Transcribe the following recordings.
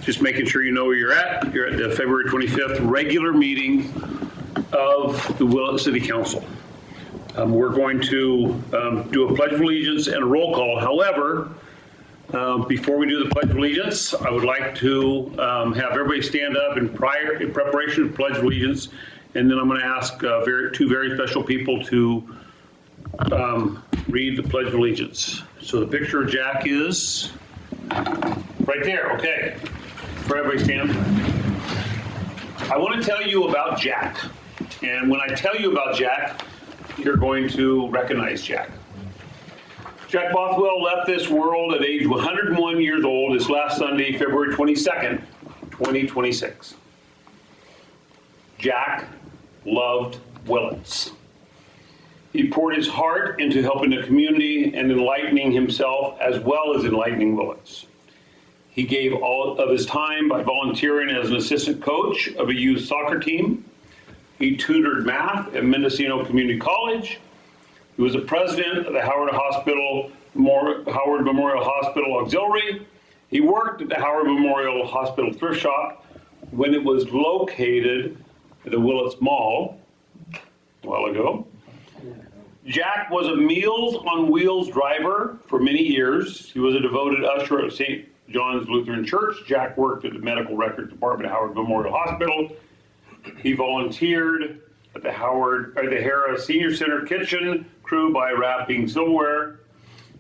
just making sure you know where you're at. You're at the February 25th regular meeting of the Willits City Council. We're going to do a Pledge of Allegiance and a roll call. However, before we do the Pledge of Allegiance, I would like to have everybody stand up in preparation of Pledge of Allegiance, and then I'm going to ask two very special people to read the Pledge of Allegiance. So the picture of Jack is right there. Okay. For everybody stand. I want to tell you about Jack. And when I tell you about Jack, you're going to recognize Jack. Jack Bothwell left this world at age 101 years old this last Sunday, February 22nd, 2026. Jack loved Willits. He poured his heart into helping the community and enlightening himself as well as enlightening Willits. He gave all of his time by volunteering as an assistant coach of a youth soccer team. He tutored math at Mendocino Community College. He was the president of the Howard Memorial Hospital Auxiliary. He worked at the Howard Memorial Hospital Thrift Shop when it was located at the Willits Mall a while ago. Jack was a Meals on Wheels driver for many years. He was a devoted usher at St. John's Lutheran Church. Jack worked at the Medical Records Department at Howard Memorial Hospital. He volunteered at the Hara Senior Center kitchen crew by wrapping silverware.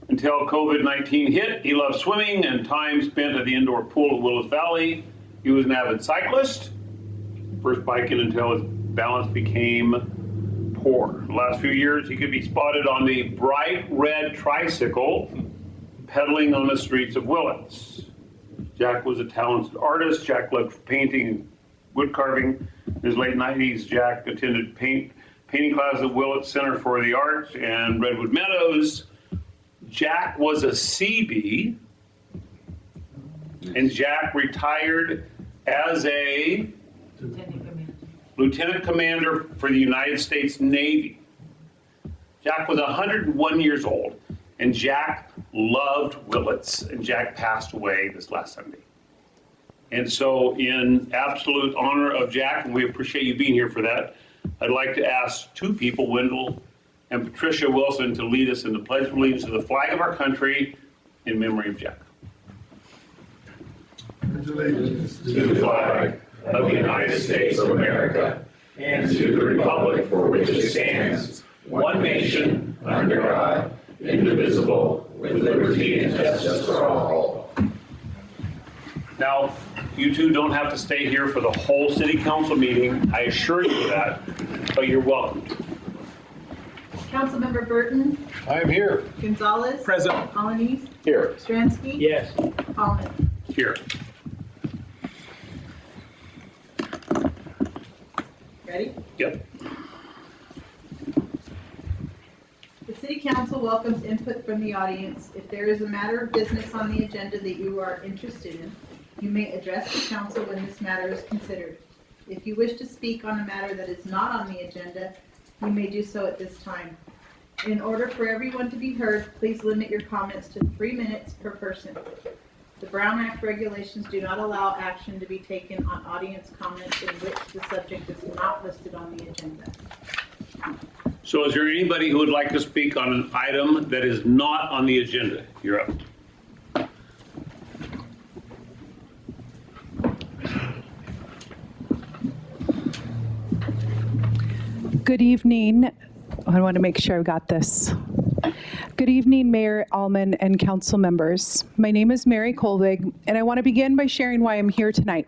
Until COVID-19 hit, he loved swimming and time spent at the indoor pool at Willis Valley. He was an avid cyclist, first biking until his balance became poor. The last few years, he could be spotted on the bright red tricycle pedaling on the streets of Willits. Jack was a talented artist. Jack loved painting and wood carving. In his late 90s, Jack attended painting classes at Willits Center for the Arts and Redwood Meadows. Jack was a Seabee, and Jack retired as a Lieutenant Commander for the United States Navy. Jack was 101 years old, and Jack loved Willits, and Jack passed away this last Sunday. And so in absolute honor of Jack, and we appreciate you being here for that, I'd like to ask two people, Wendell and Patricia Wilson, to lead us in the Pledge of Allegiance to the flag of our country in memory of Jack. Pledge allegiance to the flag of the United States of America and to the republic for which it stands, one nation, under God, indivisible, with liberty and justice for all. Now, you two don't have to stay here for the whole city council meeting, I assure you that, but you're welcome. Councilmember Burton, I am here. Gonzalez. Present. Colonies. Here. Stransky. Yes. Holman. Here. Ready? Yep. The City Council welcomes input from the audience. If there is a matter of business on the agenda that you are interested in, you may address the council when this matter is considered. If you wish to speak on a matter that is not on the agenda, you may do so at this time. In order for everyone to be heard, please limit your comments to 3 minutes per person. The Brown Act regulations do not allow action to be taken on audience comments in which the subject is not listed on the agenda. So is there anybody who would like to speak on an item that is not on the agenda? You're up. Good evening. I want to make sure I've got this. Good evening, Mayor Allman and council members. My name is Mary Kolvig, and I want to begin by sharing why I'm here tonight.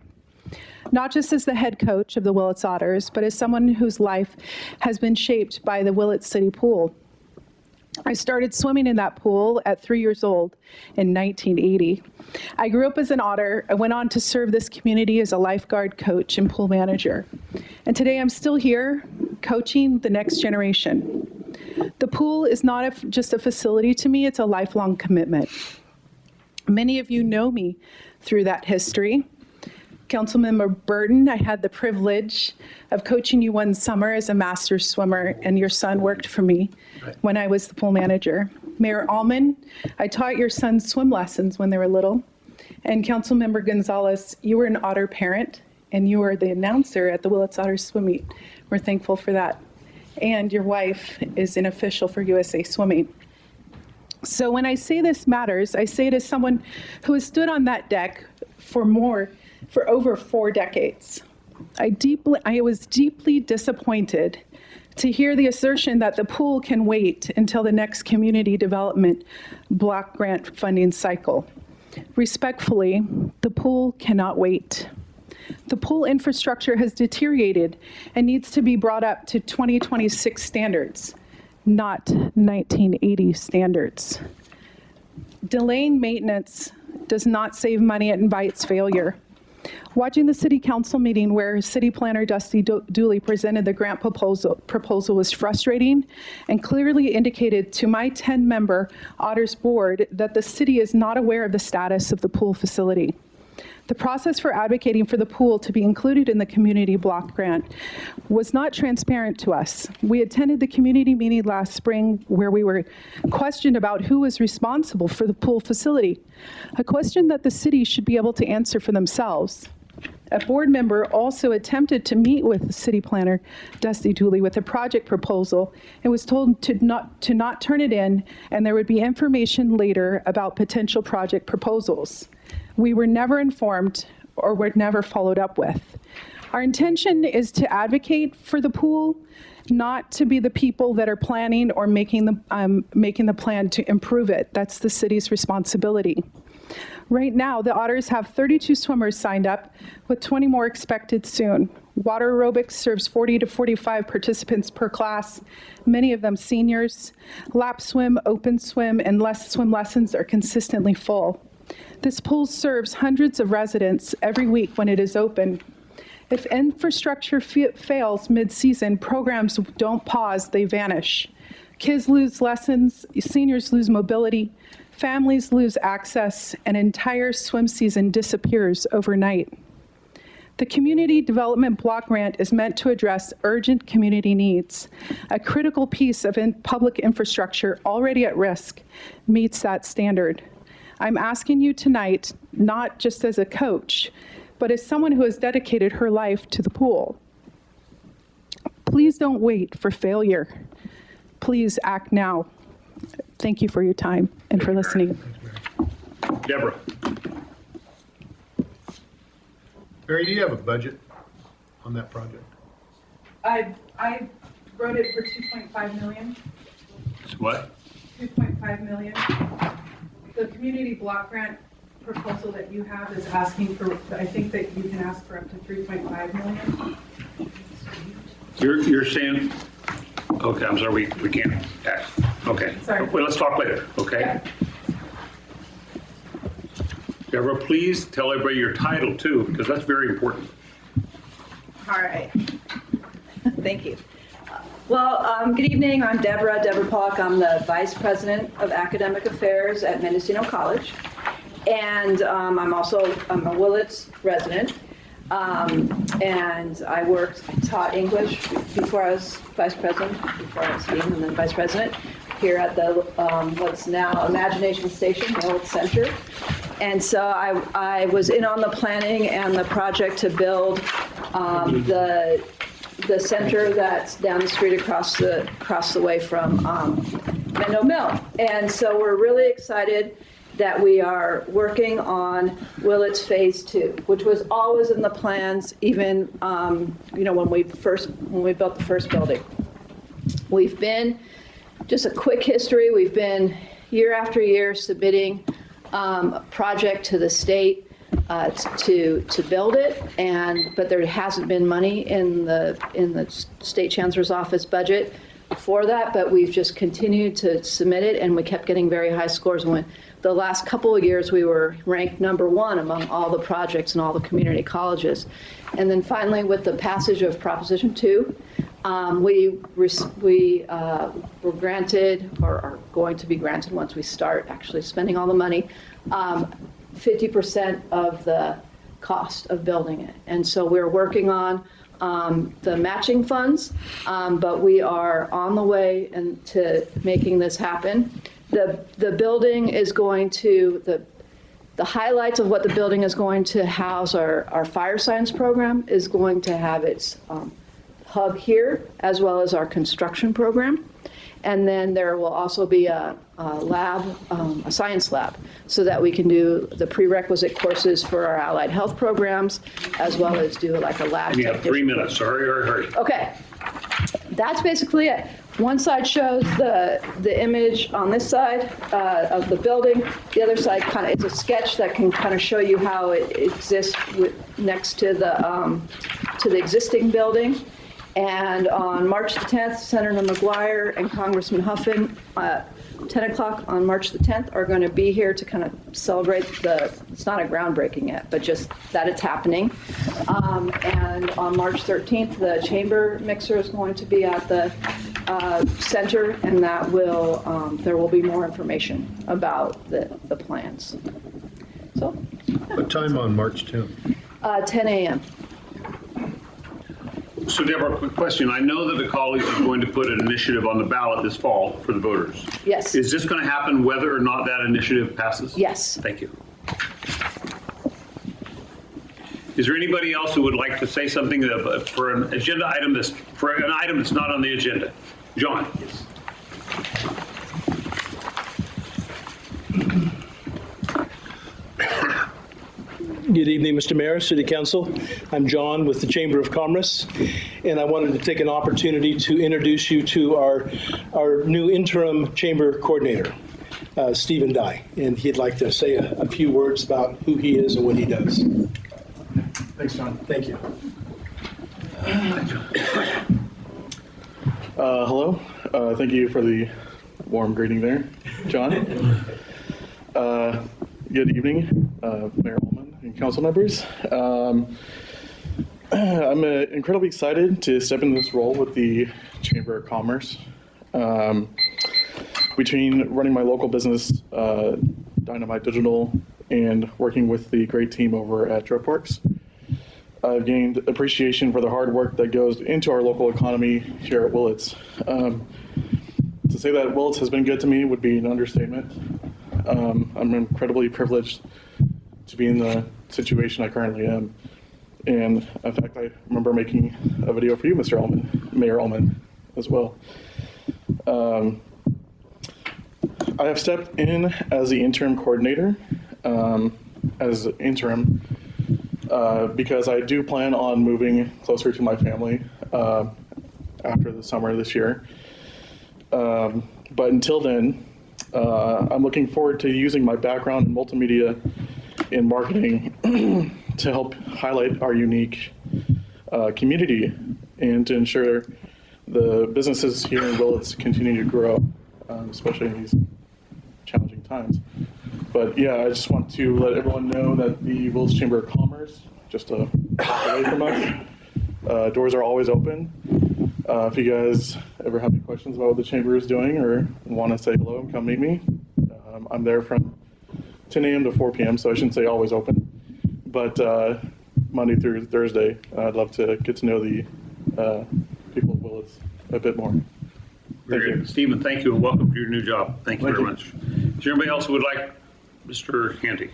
Not just as the head coach of the Willits Otters, but as someone whose life has been shaped by the Willits City Pool. I started swimming in that pool at 3 years old in 1980. I grew up as an otter. I went on to serve this community as a lifeguard coach and pool manager. And today I'm still here coaching the next generation. The pool is not just a facility to me, it's a lifelong commitment. Many of you know me through that history. Councilmember Burton, I had the privilege of coaching you one summer as a master swimmer, and your son worked for me when I was the pool manager. Mayor Allman, I taught your son swim lessons when they were little. And Councilmember Gonzalez, you were an Otter parent, and you were the announcer at the Willits Otter Swim Meet. We're thankful for that. And your wife is an official for USA Swimming. So when I say this matters, I say it as someone who has stood on that deck for over 4 decades. I was deeply disappointed to hear the assertion that the pool can wait until the next community development block grant funding cycle. Respectfully, the pool cannot wait. The pool infrastructure has deteriorated and needs to be brought up to 2026 standards, not 1980 standards. Delaying maintenance does not save money, it invites failure. Watching the city council meeting where city planner Dusty Dooley presented the grant proposal was frustrating and clearly indicated to my 10-member Otters board that the city is not aware of the status of the pool facility. The process for advocating for the pool to be included in the community block grant was not transparent to us. We attended the community meeting last spring where we were questioned about who was responsible for the pool facility, a question that the city should be able to answer for themselves. A board member also attempted to meet with the city planner, Dusty Dooley, with a project proposal and was told to not turn it in, and there would be information later about potential project proposals. We were never informed or were never followed up with. Our intention is to advocate for the pool, not to be the people that are planning or making the plan to improve it. That's the city's responsibility. Right now, the Otters have 32 swimmers signed up, with 20 more expected soon. Water aerobics serves 40 to 45 participants per class, many of them seniors. Lap swim, open swim, and swim lessons are consistently full. This pool serves hundreds of residents every week when it is open. If infrastructure fails mid-season, programs don't pause, they vanish. Kids lose lessons, seniors lose mobility, families lose access, an entire swim season disappears overnight. The Community Development Block Grant is meant to address urgent community needs. A critical piece of public infrastructure already at risk meets that standard. I'm asking you tonight, not just as a coach, but as someone who has dedicated her life to the pool. Please don't wait for failure. Please act now. Thank you for your time and for listening. Deborah. Mary, do you have a budget on that project? I wrote it for 2.5 million. What? 2.5 million. The community block grant proposal that you have is asking for, I think that you can ask for up to 3.5 million. You're saying, okay, I'm sorry, we can't ask. Okay. Sorry. Well, let's talk later, okay? Yeah. Deborah, please tell everybody your title too, because that's very important. All right. Thank you. Well, good evening. I'm Deborah Pollock. I'm the Vice President of Academic Affairs at Mendocino College. And I'm a Willits resident. And I taught English before I was Vice President, before I was Dean and then Vice President, here at the what's now Imagination Station, the old center. And so I was in on the planning and the project to build the center that's down the street across the way from Mendo Mill. And so we're really excited that we are working on Willits Phase 2, which was always in the plans, even when we built the first building. We've been, just a quick history, we've been year after year submitting a project to the state to build it, but there hasn't been money in the state chancellor's office budget for that, but we've just continued to submit it, and we kept getting very high scores. When the last couple of years, we were ranked number 1 among all the projects in all the community colleges. And then finally, with the passage of Proposition 2, we were granted, or are going to be granted once we start actually spending all the money, 50% of the cost of building it. And so we're working on the matching funds, but we are on the way to making this happen. The building is going to, The highlights of what the building is going to house are our fire science program is going to have its hub here, as well as our construction program. And then there will also be a lab, a science lab, so that we can do the prerequisite courses for our allied health programs, as well as do like a lab. You have 3 minutes, so hurry. Okay, that's basically it. One side shows the image on this side of the building. The other side it's a sketch that can kind of show you how it exists next to the existing building. And on March the 10th, Senator McGuire and Congressman Huffin, 10 o'clock on March the 10th, are going to be here to kind of celebrate it's not a groundbreaking yet, but just that it's happening. And on March 13th, the chamber mixer is going to be at the center, and that there will be more information about the plans. So, What time on March 10th? 10 a.m. So Deborah, quick question. I know that the colleagues are going to put an initiative on the ballot this fall for the voters. Yes. Is this going to happen whether or not that initiative passes? Yes. Thank you. Is there anybody else who would like to say something for an agenda item that's not on the agenda? John. Good evening, Mr. Mayor, City Council. I'm John with the Chamber of Commerce, and I wanted to take an opportunity to introduce you to our new interim chamber coordinator, Stephen Dye, and he'd like to say a few words about who he is and what he does. Thanks, John. Thank you. Hello. Thank you for the warm greeting there, John. Good evening, Mayor Ullman and council members. I'm incredibly excited to step into this role with the Chamber of Commerce. Between running my local business, Dynamite Digital, and working with the great team over at DropWorks, I've gained appreciation for the hard work that goes into our local economy here at Willits. To say that Willits has been good to me would be an understatement. I'm incredibly privileged to be in the situation I currently am. And in fact, I remember making a video for you, Mr. Ullman, Mayor Ullman, as well. I have stepped in as the interim coordinator, because I do plan on moving closer to my family after the summer this year. But until then, I'm looking forward to using my background in multimedia and marketing to help highlight our unique community and to ensure the businesses here in Willits continue to grow, especially in these challenging times. But yeah, I just want to let everyone know that the Willits Chamber of Commerce, just a block away from us, doors are always open. If you guys ever have any questions about what the Chamber is doing or want to say hello, come meet me. I'm there from 10 a.m. to 4 p.m., so I shouldn't say always open. But Monday through Thursday, I'd love to get to know the people of Willits a bit more. Very good. Stephen, thank you and welcome to your new job. Thank you very much. Is there anybody else who would like Mr. Handy?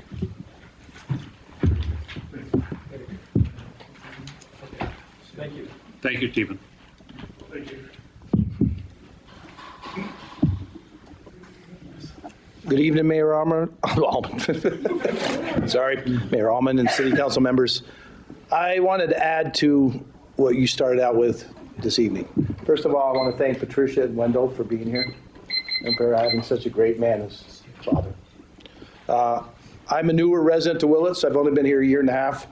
Thank you. Thank you, Stephen. Thank you. Good evening, Mayor Allman. Sorry, Mayor Allman and City Council members. I wanted to add to what you started out with this evening. First of all, I want to thank Patricia and Wendell for being here and for having such a great man as father. I'm a newer resident of Willits. I've only been here a year and a half,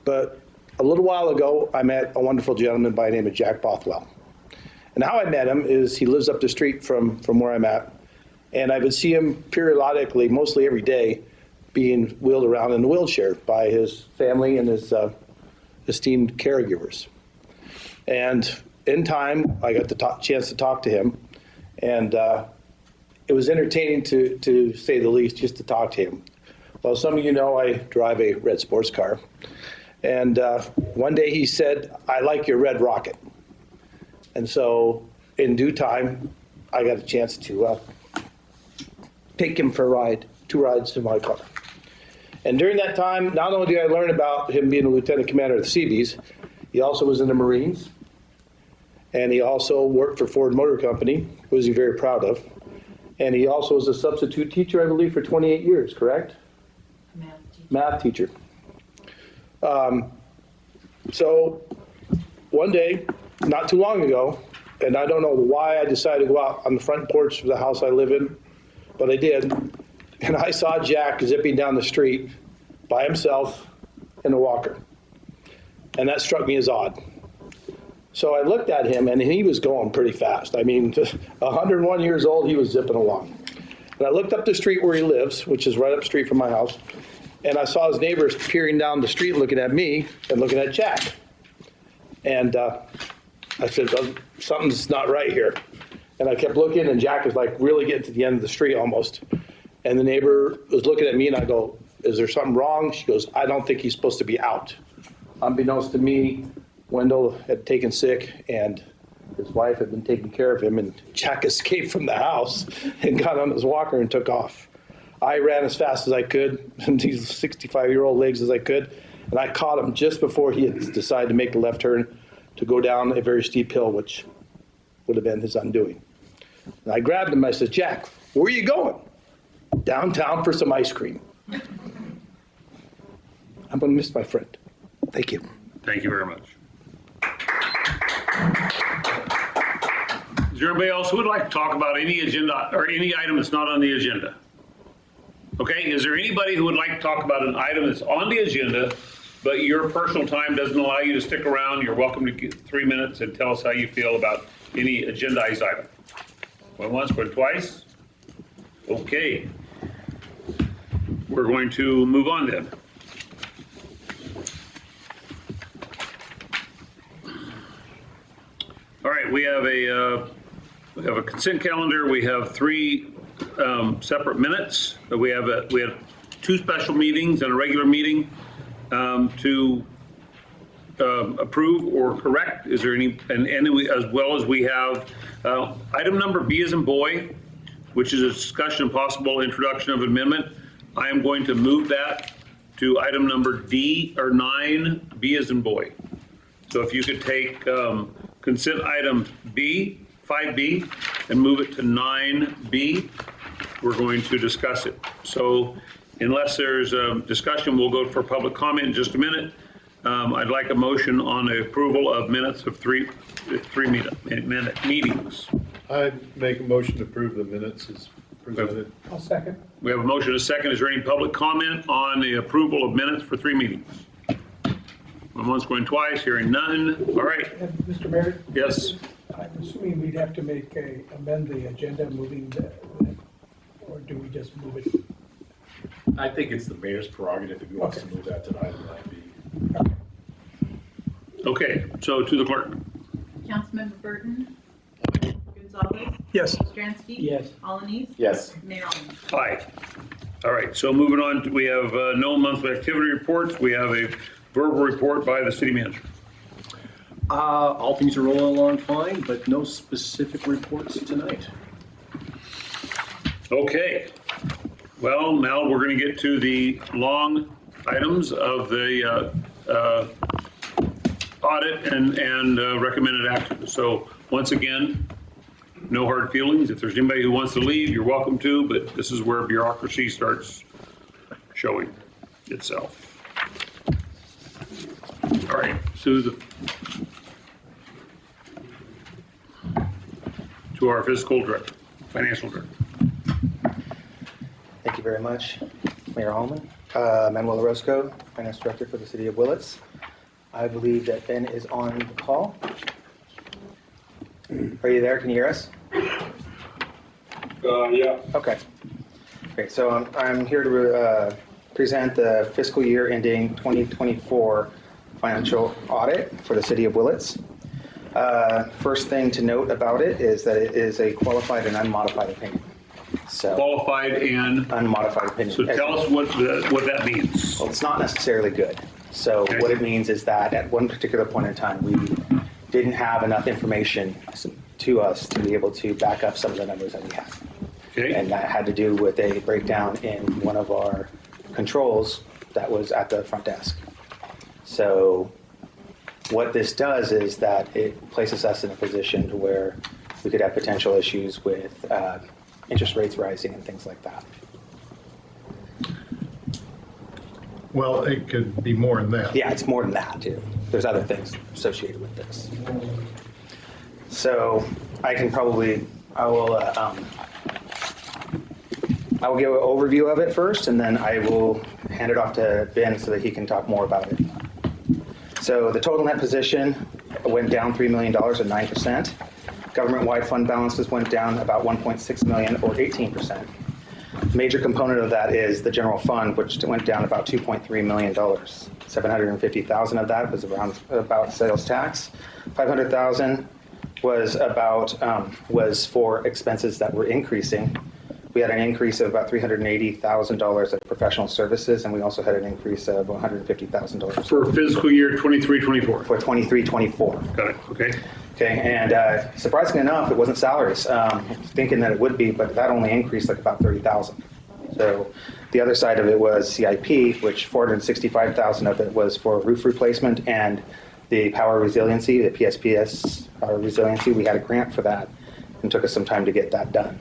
but a little while ago, I met a wonderful gentleman by the name of Jack Bothwell. And how I met him is he lives up the street from where I'm at, and I would see him periodically, mostly every day, being wheeled around in a wheelchair by his family and his esteemed caregivers. And in time, I got the chance to talk to him, and it was entertaining to say the least, just to talk to him. Well, some of you know I drive a red sports car, and one day he said, "I like your red Rocket." And so in due time, I got a chance to take him for a ride, 2 rides in my car. And during that time, not only did I learn about him being a lieutenant commander of the Seabees, he also was in the Marines. And he also worked for Ford Motor Company, who was he very proud of. And he also was a substitute teacher, I believe, for 28 years, correct? Math teacher. So one day, not too long ago, and I don't know why I decided to go out on the front porch of the house I live in, but I did. And I saw Jack zipping down the street by himself in a walker. And that struck me as odd. So I looked at him, and he was going pretty fast. I mean, 101 years old, he was zipping along. And I looked up the street where he lives, which is right up the street from my house, and I saw his neighbors peering down the street looking at me and looking at Jack. And I said, oh, something's not right here. And I kept looking, and Jack was like really getting to the end of the street almost. And the neighbor was looking at me, and I go, is there something wrong? She goes, I don't think he's supposed to be out. Unbeknownst to me, Wendell had taken sick, and his wife had been taking care of him, and Jack escaped from the house and got on his walker and took off. I ran as fast as I could, and these 65-year-old legs as I could, and I caught him just before he had decided to make the left turn to go down a very steep hill, which would have been his undoing. And I grabbed him, I said, Jack, where are you going? Downtown for some ice cream. I'm going to miss my friend. Thank you. Thank you very much. Is there anybody else who would like to talk about any agenda or any item that's not on the agenda? Okay, is there anybody who would like to talk about an item that's on the agenda, but your personal time doesn't allow you to stick around? You're welcome to get 3 minutes and tell us how you feel about any agendized item. Going once, going twice? Okay. We're going to move on then. All right, we have a consent calendar. We have 3 separate minutes. We have 2 special meetings and a regular meeting to approve or correct. Is there any? And as well as we have item number B as in boy, which is a discussion of possible introduction of amendment. I am going to move that to item number D or 9, B as in boy. So if you could take consent item B, 5B, and move it to 9B, we're going to discuss it. So unless there's a discussion, we'll go for public comment in just a minute. I'd like a motion on the approval of minutes of 3 minute meetings. I make a motion to approve the minutes as presented. I'll second. We have a motion and a second. Is there any public comment on the approval of minutes for 3 meetings? Going once, going twice, hearing none. All right. And Mr. Mayor, Yes. I'm assuming we'd have to amend the agenda moving or do we just move it? I think it's the mayor's prerogative if he wants to move that to item 9B. Okay, so to the clerk. Councilmember Burton? Gonzalez? Yes. Stransky? Yes. Alanis? Yes. Mayor Allen? Aye. All right, so moving on, we have no monthly activity reports. We have a verbal report by the city manager. All things are rolling along fine, but no specific reports tonight. Okay. Well, now we're going to get to the long items of the audit and recommended action. So once again, no hard feelings. If there's anybody who wants to leave, you're welcome to, but this is where bureaucracy starts showing itself. All right, Susan. To our fiscal director, financial director. Thank you very much, Mayor Hallman. Manuel Orozco, Finance Director for the City of Willits. I believe that Ben is on the call. Are you there? Can you hear us? Yeah. Okay. Great. So I'm here to present the fiscal year ending 2024 financial audit for the City of Willits. First thing to note about it is that it is a qualified and unmodified opinion. So Qualified and, unmodified opinion. so tell us what that means. Well, it's not necessarily good. So Okay. what it means is that at one particular point in time, we didn't have enough information to us to be able to back up some of the numbers that we have. Okay. And that had to do with a breakdown in one of our controls that was at the front desk. So what this does is that it places us in a position to where we could have potential issues with interest rates rising and things like that. Well, it could be more than that. Yeah, it's more than that too. There's other things associated with this. So I will give an overview of it first, and then I will hand it off to Ben so that he can talk more about it. So the total net position went down $3 million or 9%. Government-wide fund balances went down about $1.6 million or 18%. Major component of that is the general fund, which went down about $2.3 million. $750,000 of that was about sales tax. $500,000 was for expenses that were increasing. We had an increase of about $380,000 of professional services, and we also had an increase of $150,000 For fiscal year 23-24. for 23-24. Got it, okay. Okay, and surprisingly enough, it wasn't salaries. Thinking that it would be, but that only increased like about $30,000. So the other side of it was CIP, which $465,000 of it was for roof replacement and the power resiliency, the PSPS power resiliency. We had a grant for that, and took us some time to get that done.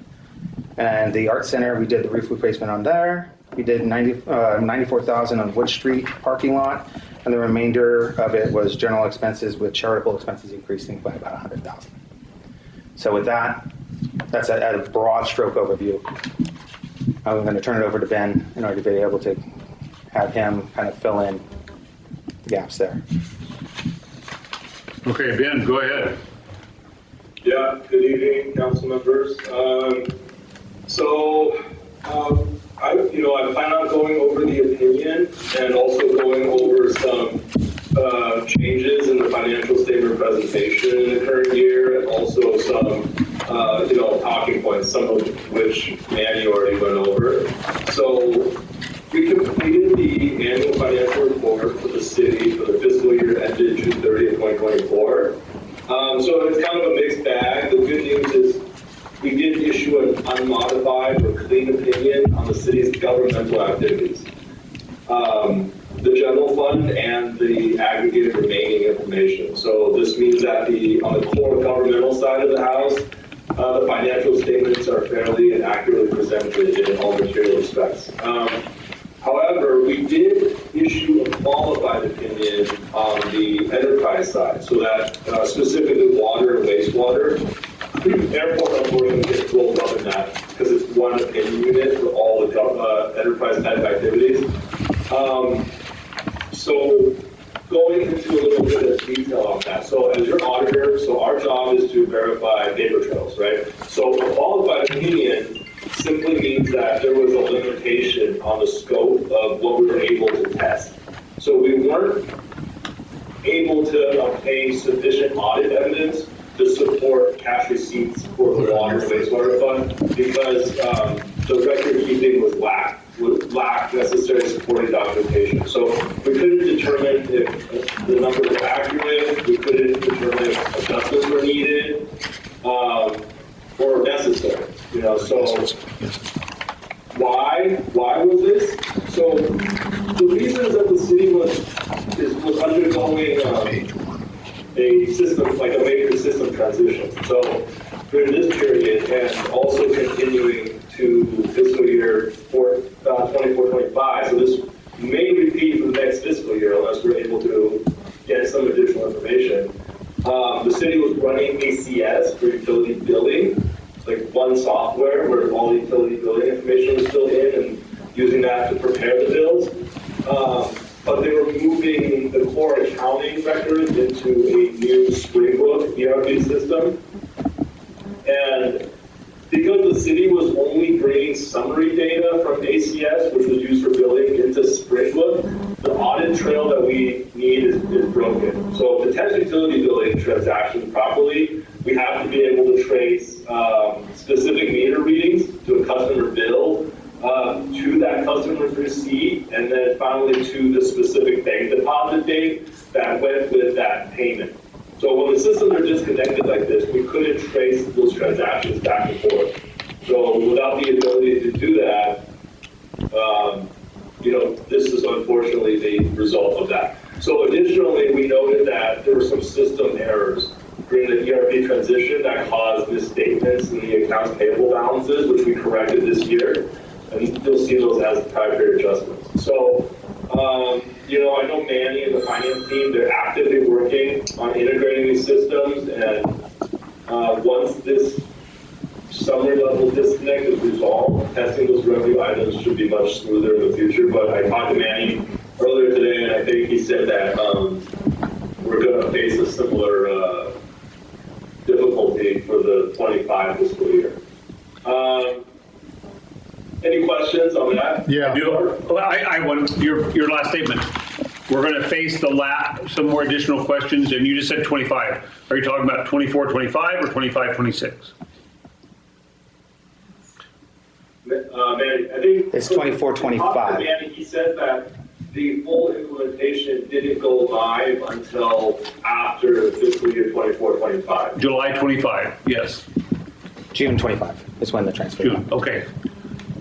And the art center, we did the roof replacement on there. We did $94,000 on Wood Street parking lot, and the remainder of it was general expenses, with charitable expenses increasing by about $100,000. So with that, that's a broad stroke overview. I'm going to turn it over to Ben in order to be able to have him kind of fill in the gaps there. Okay, Ben, go ahead. Yeah, good evening, council members. I plan on going over the opinion and also going over some changes in the financial statement presentation in the current year, and also some, talking points, some of which Manny already went over. So we completed the annual financial report for the city for the fiscal year ended June 30th, 2024. So it's kind of a mixed bag. The good news is we did issue an unmodified or clean opinion on the city's governmental activities, the general fund and the aggregated remaining information. So this means that on the core governmental side of the house, the financial statements are fairly and accurately presented in all material respects. However, we did issue a qualified opinion on the enterprise side, so that specifically water and wastewater. Airport, unfortunately, gets rolled up in that because it's one opinion unit for all the enterprise type activities. So going into a little bit of detail on that. So as your auditor, so our job is to verify paper trails, right? So a qualified opinion simply means that there was a limitation on the scope of what we were able to test. So we weren't able to obtain sufficient audit evidence to support cash receipts for the water and wastewater fund because the record keeping was lacked necessary supporting documentation. So we couldn't determine if the numbers were accurate, we couldn't determine if adjustments were needed or necessary. So why was this? So the reasons that the city was undergoing a system, like a major system transition. So during this period and also continuing to fiscal year 24-25, so this may repeat for the next fiscal year unless we're able to get some additional information. The city was running ACS for utility billing, like one software where all the utility billing information was filled in and using that to prepare the bills. But they were moving the core accounting records into a new Springbrook ERP system. And because the city was only bringing summary data from ACS, which was used for billing, into Springbrook, the audit trail that we need is broken. So to test utility billing transactions properly, we have to be able to trace specific meter readings to a customer bill, to that customer's receipt, and then finally to the specific bank deposit date that went with that payment. So when the systems are disconnected like this, we couldn't trace those transactions back and forth. So without the ability to do that, this is unfortunately the result of that. So additionally, we noted that there were some system errors during the ERP transition that caused misstatements in the accounts payable balances, which we corrected this year. And you'll see those as time period adjustments. So, I know Manny and the finance team, they're actively working on integrating these systems. And once this summary level disconnect is resolved, testing those revenue items should be much smoother in the future. But I talked to Manny earlier today, and I think he said that we're going to face a similar difficulty for the 25 fiscal year. Any questions on that? Yeah. I want your last statement. We're going to face some more additional questions, and you just said 25. Are you talking about 24, 25 or 25, 26? Manny, I think It's 24, 25. Manny, he said that the full implementation didn't go live until after fiscal year 24, 25. July 25, yes. June 25 is when the transfer. June, okay.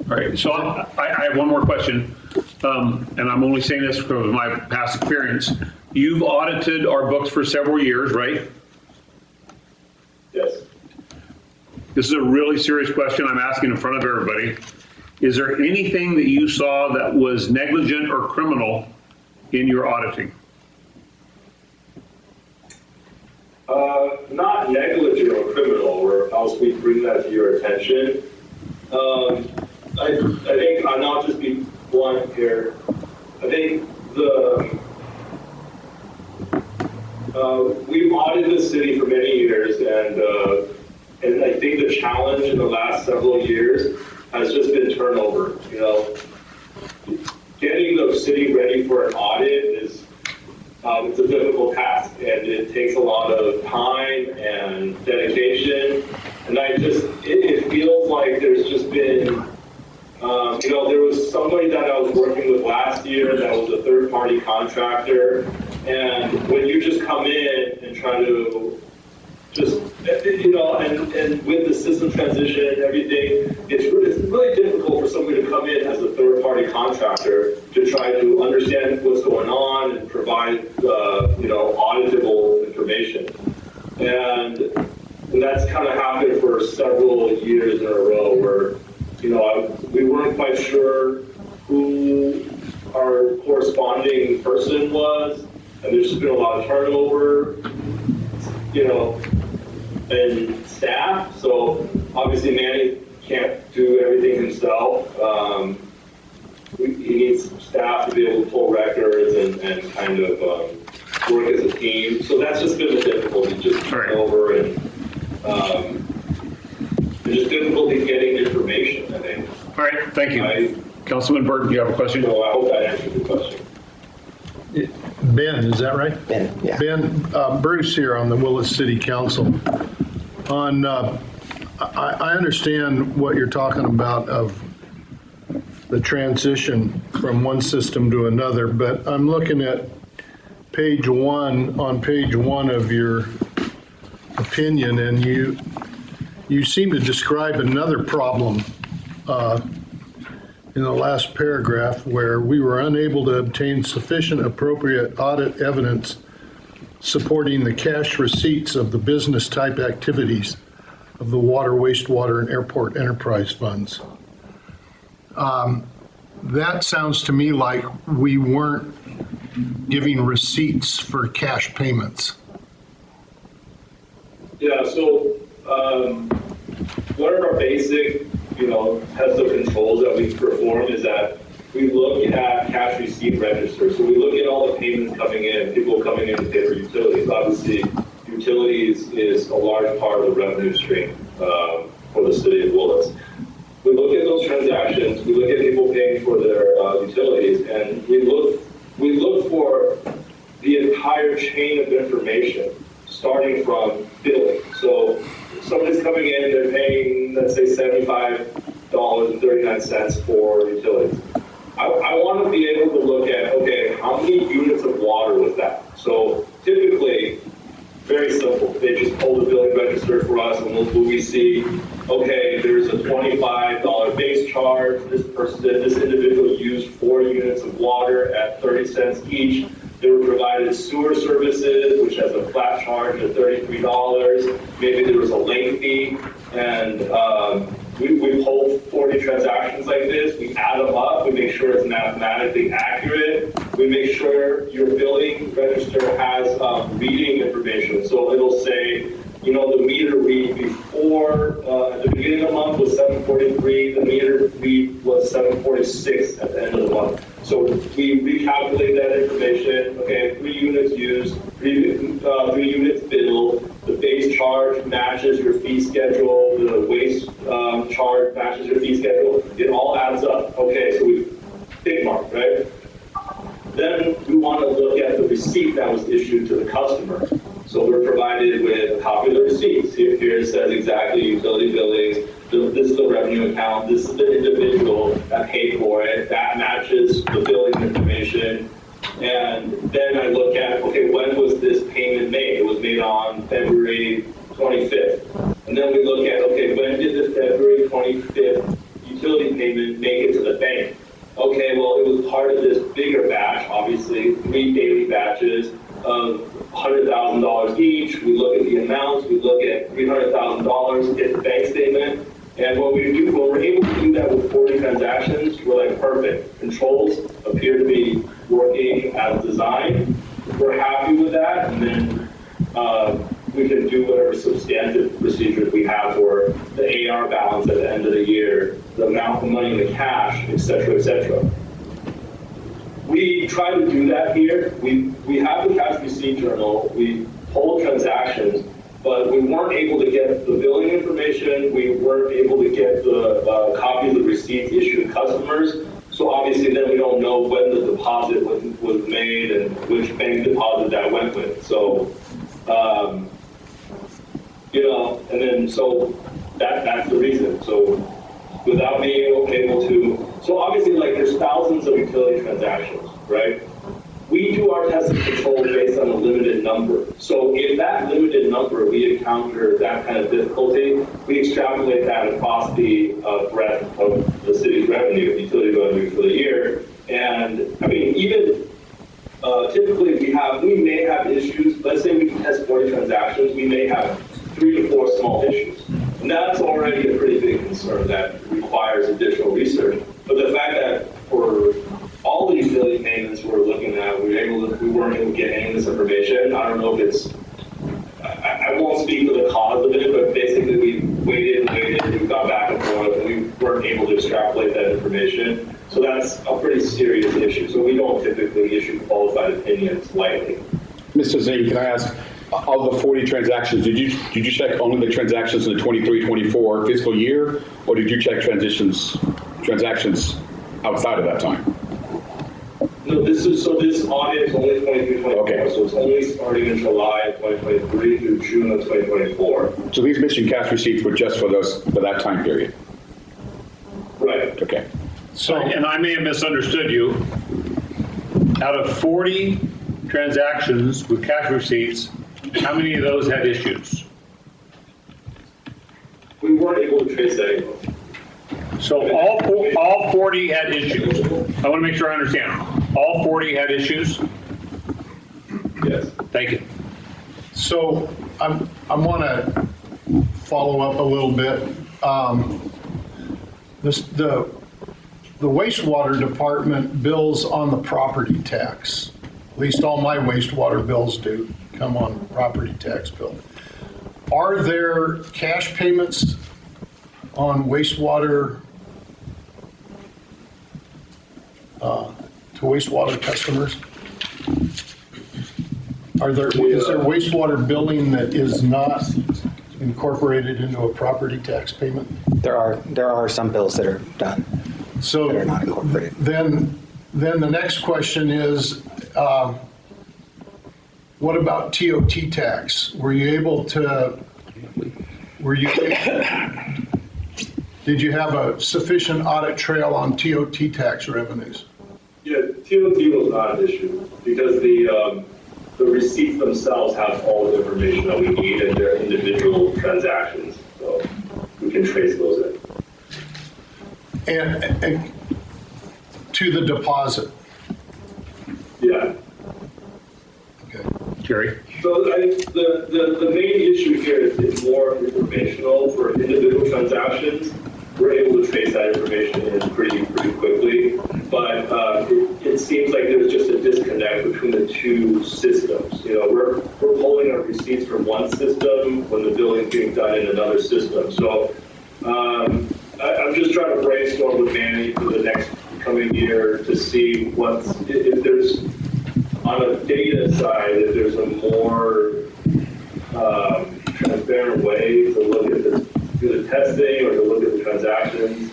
All right, so I have one more question, and I'm only saying this because of my past experience. You've audited our books for several years, right? Yes. This is a really serious question I'm asking in front of everybody. Is there anything that you saw that was negligent or criminal in your auditing? Not negligent or criminal, or else we bring that to your attention. I think I'll just be blunt here. I think we've audited the city for many years, and I think the challenge in the last several years has just been turnover. Getting the city ready for an audit is it's a difficult task, and it takes a lot of time and dedication. And it feels like there's just been, there was somebody that I was working with last year that was a third-party contractor, and when you just come in and try to just, and with the system transition and everything, it's really difficult for somebody to come in as a third-party contractor to try to understand what's going on and provide, auditable information. And that's kind of happened for several years in a row where, we weren't quite sure who our corresponding person was, and there's just been a lot of turnover, and staff. So obviously Manny can't do everything himself. He needs staff to be able to pull records and kind of work as a team. So that's just been the difficulty, just turnover and just difficulty getting information, I think. All right, thank you. Councilman Burton, do you have a question? So I hope that answers the question. Ben, is that right? Ben, yeah. Ben, Bruce here on the Willits City Council. I understand what you're talking about of the transition from one system to another, but I'm looking at page 1, on page 1 of your opinion, and you seem to describe another problem in the last paragraph where we were unable to obtain sufficient appropriate audit evidence supporting the cash receipts of the business type activities of the water, wastewater, and airport enterprise funds. That sounds to me like we weren't giving receipts for cash payments. Yeah, so one of our basic, test of controls that we perform is that we look at cash receipt registers. So we look at all the payments coming in, people coming in to pay for utilities. Obviously, utilities is a large part of the revenue stream for the city of Willits. We look at those transactions, we look at people paying for their utilities, and we look for the entire chain of information, starting from billing. So somebody's coming in, they're paying, let's say, $75.39 for utilities. I want to be able to look at, okay, how many units of water was that? So typically, very simple. They just pull the billing register for us, and we see, okay, there's a $25 base charge. This individual used 4 units of water at 30 cents each. They were provided sewer services, which has a flat charge of $33. Maybe there was a late fee, and we hold 40 transactions like this. We add them up. We make sure it's mathematically accurate. We make sure your billing register has reading information. So it'll say, you know, the meter read before, at the beginning of the month was 743, the meter read was 746 at the end of the month. So we recalculate that information, okay, 3 units used, 3 units billed, the base charge matches your fee schedule, the waste charge matches your fee schedule, it all adds up. Okay, so we tick mark, right? Then we want to look at the receipt that was issued to the customer. So we're provided with a copy of the receipts. Here it says exactly utility billings. This is the revenue account. This is the individual that paid for it. That matches the billing information. And then I look at, okay, when was this payment made? It was made on February 25th. And then we look at, okay, when did the February 25th utility payment make it to the bank? Okay, well, it was part of this bigger batch, obviously, 3 daily batches of $100,000 each. We look at the amounts, we look at $300,000, get the bank statement. And what we do, when we're able to do that with 40 transactions, we're like, perfect. Controls appear to be working as designed. We're happy with that, and then we can do whatever substantive procedures we have for the AR balance at the end of the year, the amount of money in the cash, et cetera, et cetera. We try to do that here. We have the cash receipt journal. We hold transactions, but we weren't able to get the billing information. We weren't able to get the copies of receipts issued to customers. So obviously then we don't know when the deposit was made and which bank deposit that went with. So, you know, and then so that's the reason. So without being able to, so obviously like there's thousands of utility transactions, right? We do our test and control based on a limited number. So if that limited number, we encounter that kind of difficulty, we extrapolate that across the breadth of the city's revenue, utility revenue for the year. And I mean, even typically we may have issues. Let's say we can test 40 transactions, we may have 3 to 4 small issues. And that's already a pretty big concern that requires additional research. But the fact that for all the utility payments we're looking at, we weren't able to get any of this information. I don't know if it's, I won't speak for the cause of it, but basically we waited, we got back and forth, and we weren't able to extrapolate that information. So that's a pretty serious issue. So we don't typically issue qualified opinions lightly. Mr. Zane, can I ask, of the 40 transactions, did you check only the transactions in the 23-24 fiscal year, or did you check transactions outside of that time? No, this audit is only 23-24, okay. So it's only starting in July of 2023 through June of 2024. So these missing cash receipts were just for that time period? Right. Okay. So, and I may have misunderstood you. Out of 40 transactions with cash receipts, how many of those had issues? We weren't able to trace any of them. So all 40 had issues. I want to make sure I understand. All 40 had issues? Yes. Thank you. So I want to follow up a little bit. The wastewater department bills on the property tax. At least all my wastewater bills do come on property tax bill. Are there cash payments on wastewater to wastewater customers? Is there wastewater billing that is not incorporated into a property tax payment? There are some bills that are done So that are not incorporated. Then the next question is, what about TOT tax? Did you have a sufficient audit trail on TOT tax revenues? Yeah, TOT was not an issue because the receipts themselves have all the information that we need in their individual transactions. So we can trace those in. And to the deposit. Yeah. Okay. Jerry? So the main issue here is more informational for individual transactions. We're able to trace that information in pretty quickly, but it seems like there's just a disconnect between the two systems. You know, we're pulling our receipts from one system when the billing's being done in another system. So I'm just trying to brainstorm with Manny for the next coming year to see if there's, on a data side, if there's a more transparent way to look at do the testing or to look at the transactions.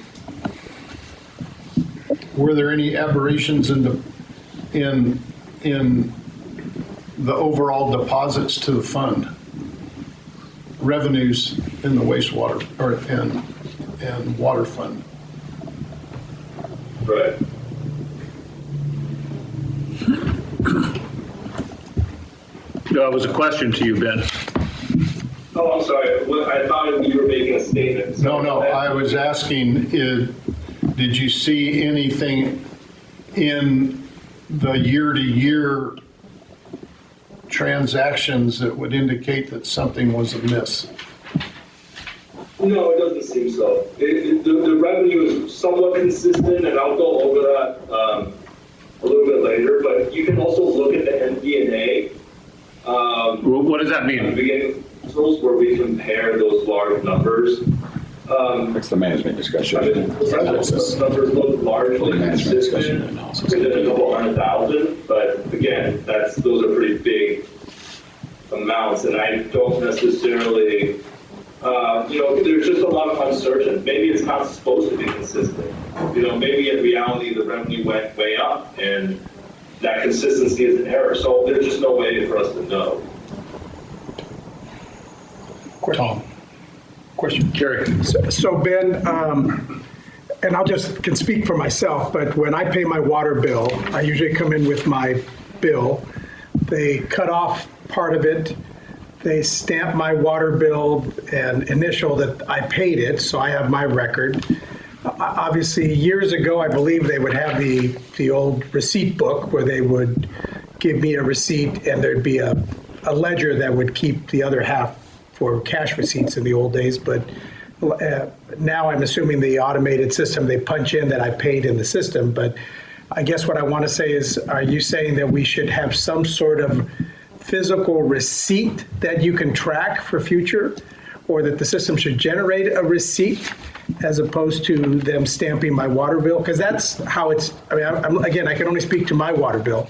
Were there any aberrations in the overall deposits to the fund? Revenues in the wastewater and water fund? Right. That was a question to you, Ben. Oh, I'm sorry. Well, I thought you were making a statement. So No, I was asking, did you see anything in the year-to-year transactions that would indicate that something was amiss? No, it doesn't seem so. The revenue is somewhat consistent, and I'll go over that a little bit later, but you can also look at the MD&A. What does that mean? Beginning where we compare those large numbers. That's the management discussion. I mean, those numbers look largely consistent within a couple 100,000, but again, those are pretty big amounts, and I don't necessarily, there's just a lot of uncertainty. Maybe it's not supposed to be consistent. Maybe in reality the revenue went way up, and that consistency is an error. So there's just no way for us to know. Tom? Question. Jerry? So Ben, and can speak for myself, but when I pay my water bill, I usually come in with my bill. They cut off part of it. They stamp my water bill and initial that I paid it, so I have my record. Obviously, years ago, I believe they would have the old receipt book where they would give me a receipt and there'd be a ledger that would keep the other half for cash receipts in the old days. But now I'm assuming the automated system, they punch in that I paid in the system. But I guess what I want to say is, are you saying that we should have some sort of physical receipt that you can track for future, or that the system should generate a receipt as opposed to them stamping my water bill? Because that's how it's, again, I can only speak to my water bill,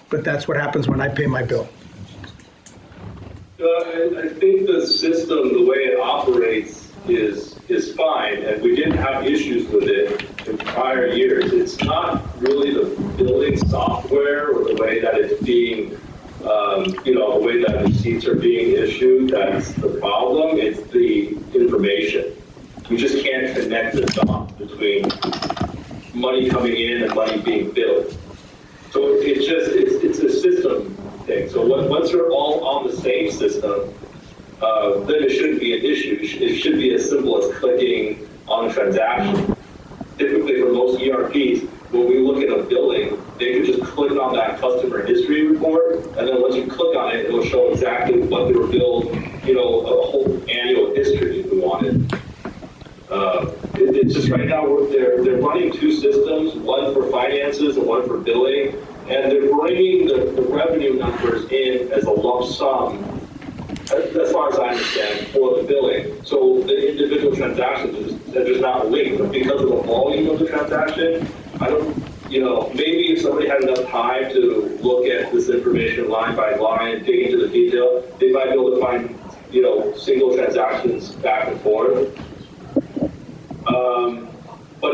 but that's what happens when I pay my bill. I think the system, the way it operates, is fine, and we didn't have issues with it in prior years. It's not really the billing software or the way that it's being, the way that receipts are being issued that's the problem. It's the information. We just can't connect the dots between money coming in and money being billed. So it's a system thing. So once you're all on the same system, then it shouldn't be an issue. It should be as simple as clicking on a transaction. Typically for most ERPs, when we look at a billing, they can just click on that customer history report, and then once you click on it, it'll show exactly what they were billed, a whole annual history if we wanted. It's just right now they're running two systems, one for finances and one for billing, and they're bringing the revenue numbers in as a lump sum, as far as I understand, for the billing. So the individual transactions are just not linked, but because of the volume of the transaction, maybe if somebody had enough time to look at this information line by line and dig into the detail, they might be able to find, single transactions back and forth. But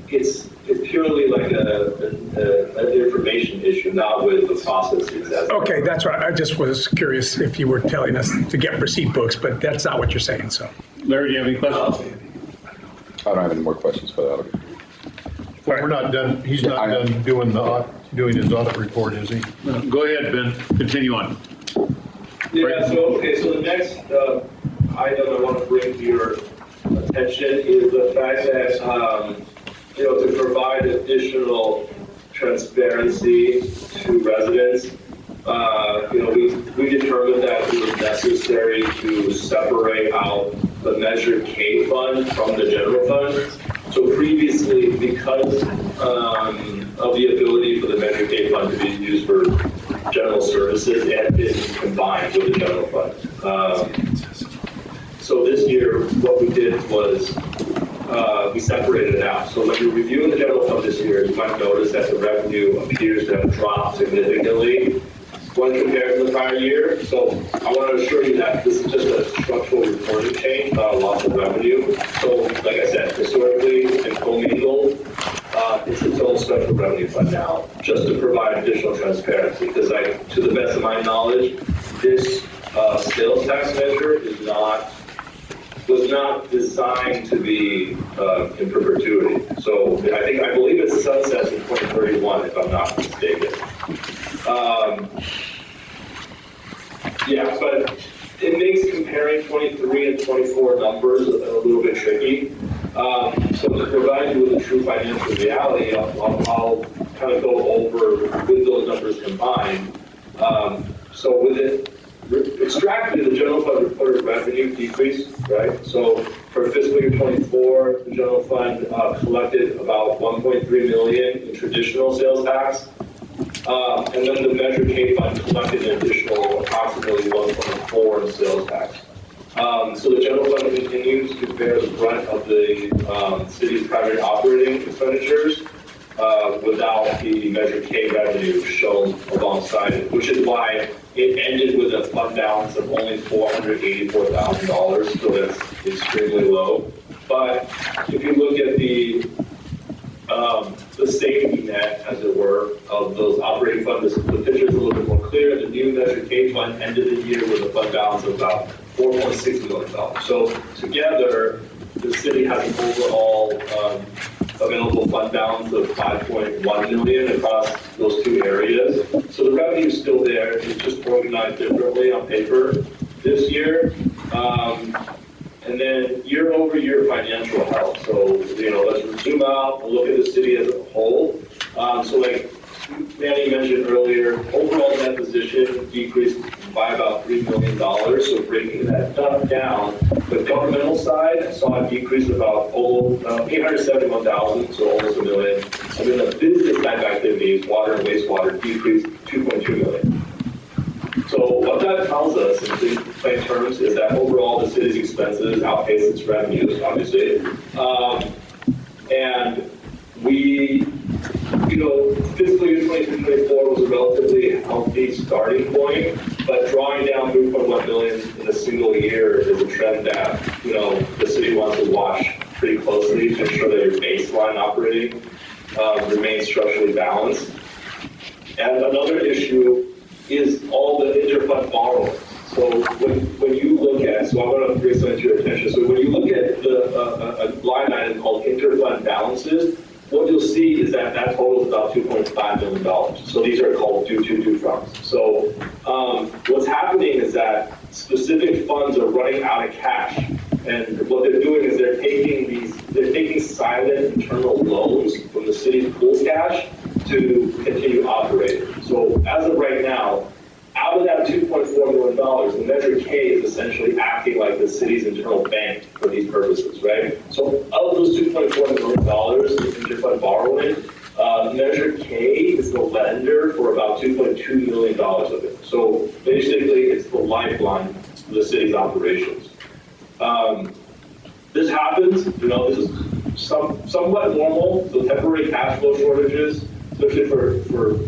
it's purely like an information issue, not with the processes. Okay, that's right. I just was curious if you were telling us to get receipt books, but that's not what you're saying, so. Larry, do you have any questions? I don't have any more questions for that. We're not done, he's not done doing his audit report, is he? Go ahead, Ben. Continue on. Yeah, so the next item I want to bring to your attention is the fact that to provide additional transparency to residents, we determined that it was necessary to separate out the Measure K fund from the general fund. So previously, because of the ability for the Measure K fund to be used for general services, it had been combined with the general fund. So this year, what we did was we separated it out. So when you're reviewing the general fund this year, you might notice that the revenue appears to have dropped significantly when compared to the prior year. So I want to assure you that this is just a structural reporting change, not a loss of revenue. So like I said, historically and commingled, it's its own special revenue fund now, just to provide additional transparency. Because to the best of my knowledge, this sales tax measure was not designed to be in perpetuity. So I believe it sunsets in 2031, if I'm not mistaken. Yeah, but it makes comparing 23 and 24 numbers a little bit tricky. So to provide you with a true financial reality, I'll kind of go over with those numbers combined. So with it extracted, the general fund reported revenue decreased, right? So for fiscal year 24, the general fund collected about 1.3 million in traditional sales tax. And then the Measure K fund collected an additional approximately 1.4 in sales tax. So the general fund continues to bear the brunt of the city's primary operating expenditures without the Measure K revenue shown alongside it, which is why it ended with a fund balance of only $484,000, so that's extremely low. But if you look at the safety net, as it were, of those operating funds, the picture is a little bit more clear. The new Measure K fund ended the year with a fund balance of about $4.6 million. So together, the city has an overall available fund balance of $5.1 million across those two areas. So the revenue is still there. It's just organized differently on paper this year. And then year-over-year financial health. So, let's zoom out and look at the city as a whole. So like Manny mentioned earlier, overall net position decreased by about $3 million. So breaking that down, the governmental side saw a decrease of about $871,000, so almost $1 million. And then the business type activities, water and wastewater, decreased $2.2 million. So what that tells us in plain terms is that overall the city's expenses outpace its revenues, obviously. And we, fiscal year 23-24 was a relatively healthy starting point, but drawing down $3.1 million in a single year is a trend that, the city wants to watch pretty closely to ensure that your baseline operating remains structurally balanced. And another issue is all the interfund borrowing. So when you look at, so I want to bring something to your attention. So when you look at a line item called interfund balances, what you'll see is that totals about $2.5 million. So these are called due funds. So what's happening is that specific funds are running out of cash. And what they're doing is they're taking silent internal loans from the city's pool cash to continue operating. So as of right now, out of that $2.4 million, the Measure K is essentially acting like the city's internal bank for these purposes, right? So of those $2.4 million in interfund borrowing, Measure K is the lender for about $2.2 million of it. So basically, it's the lifeline for the city's operations. This happens, this is somewhat normal. So temporary cash flow shortages, especially for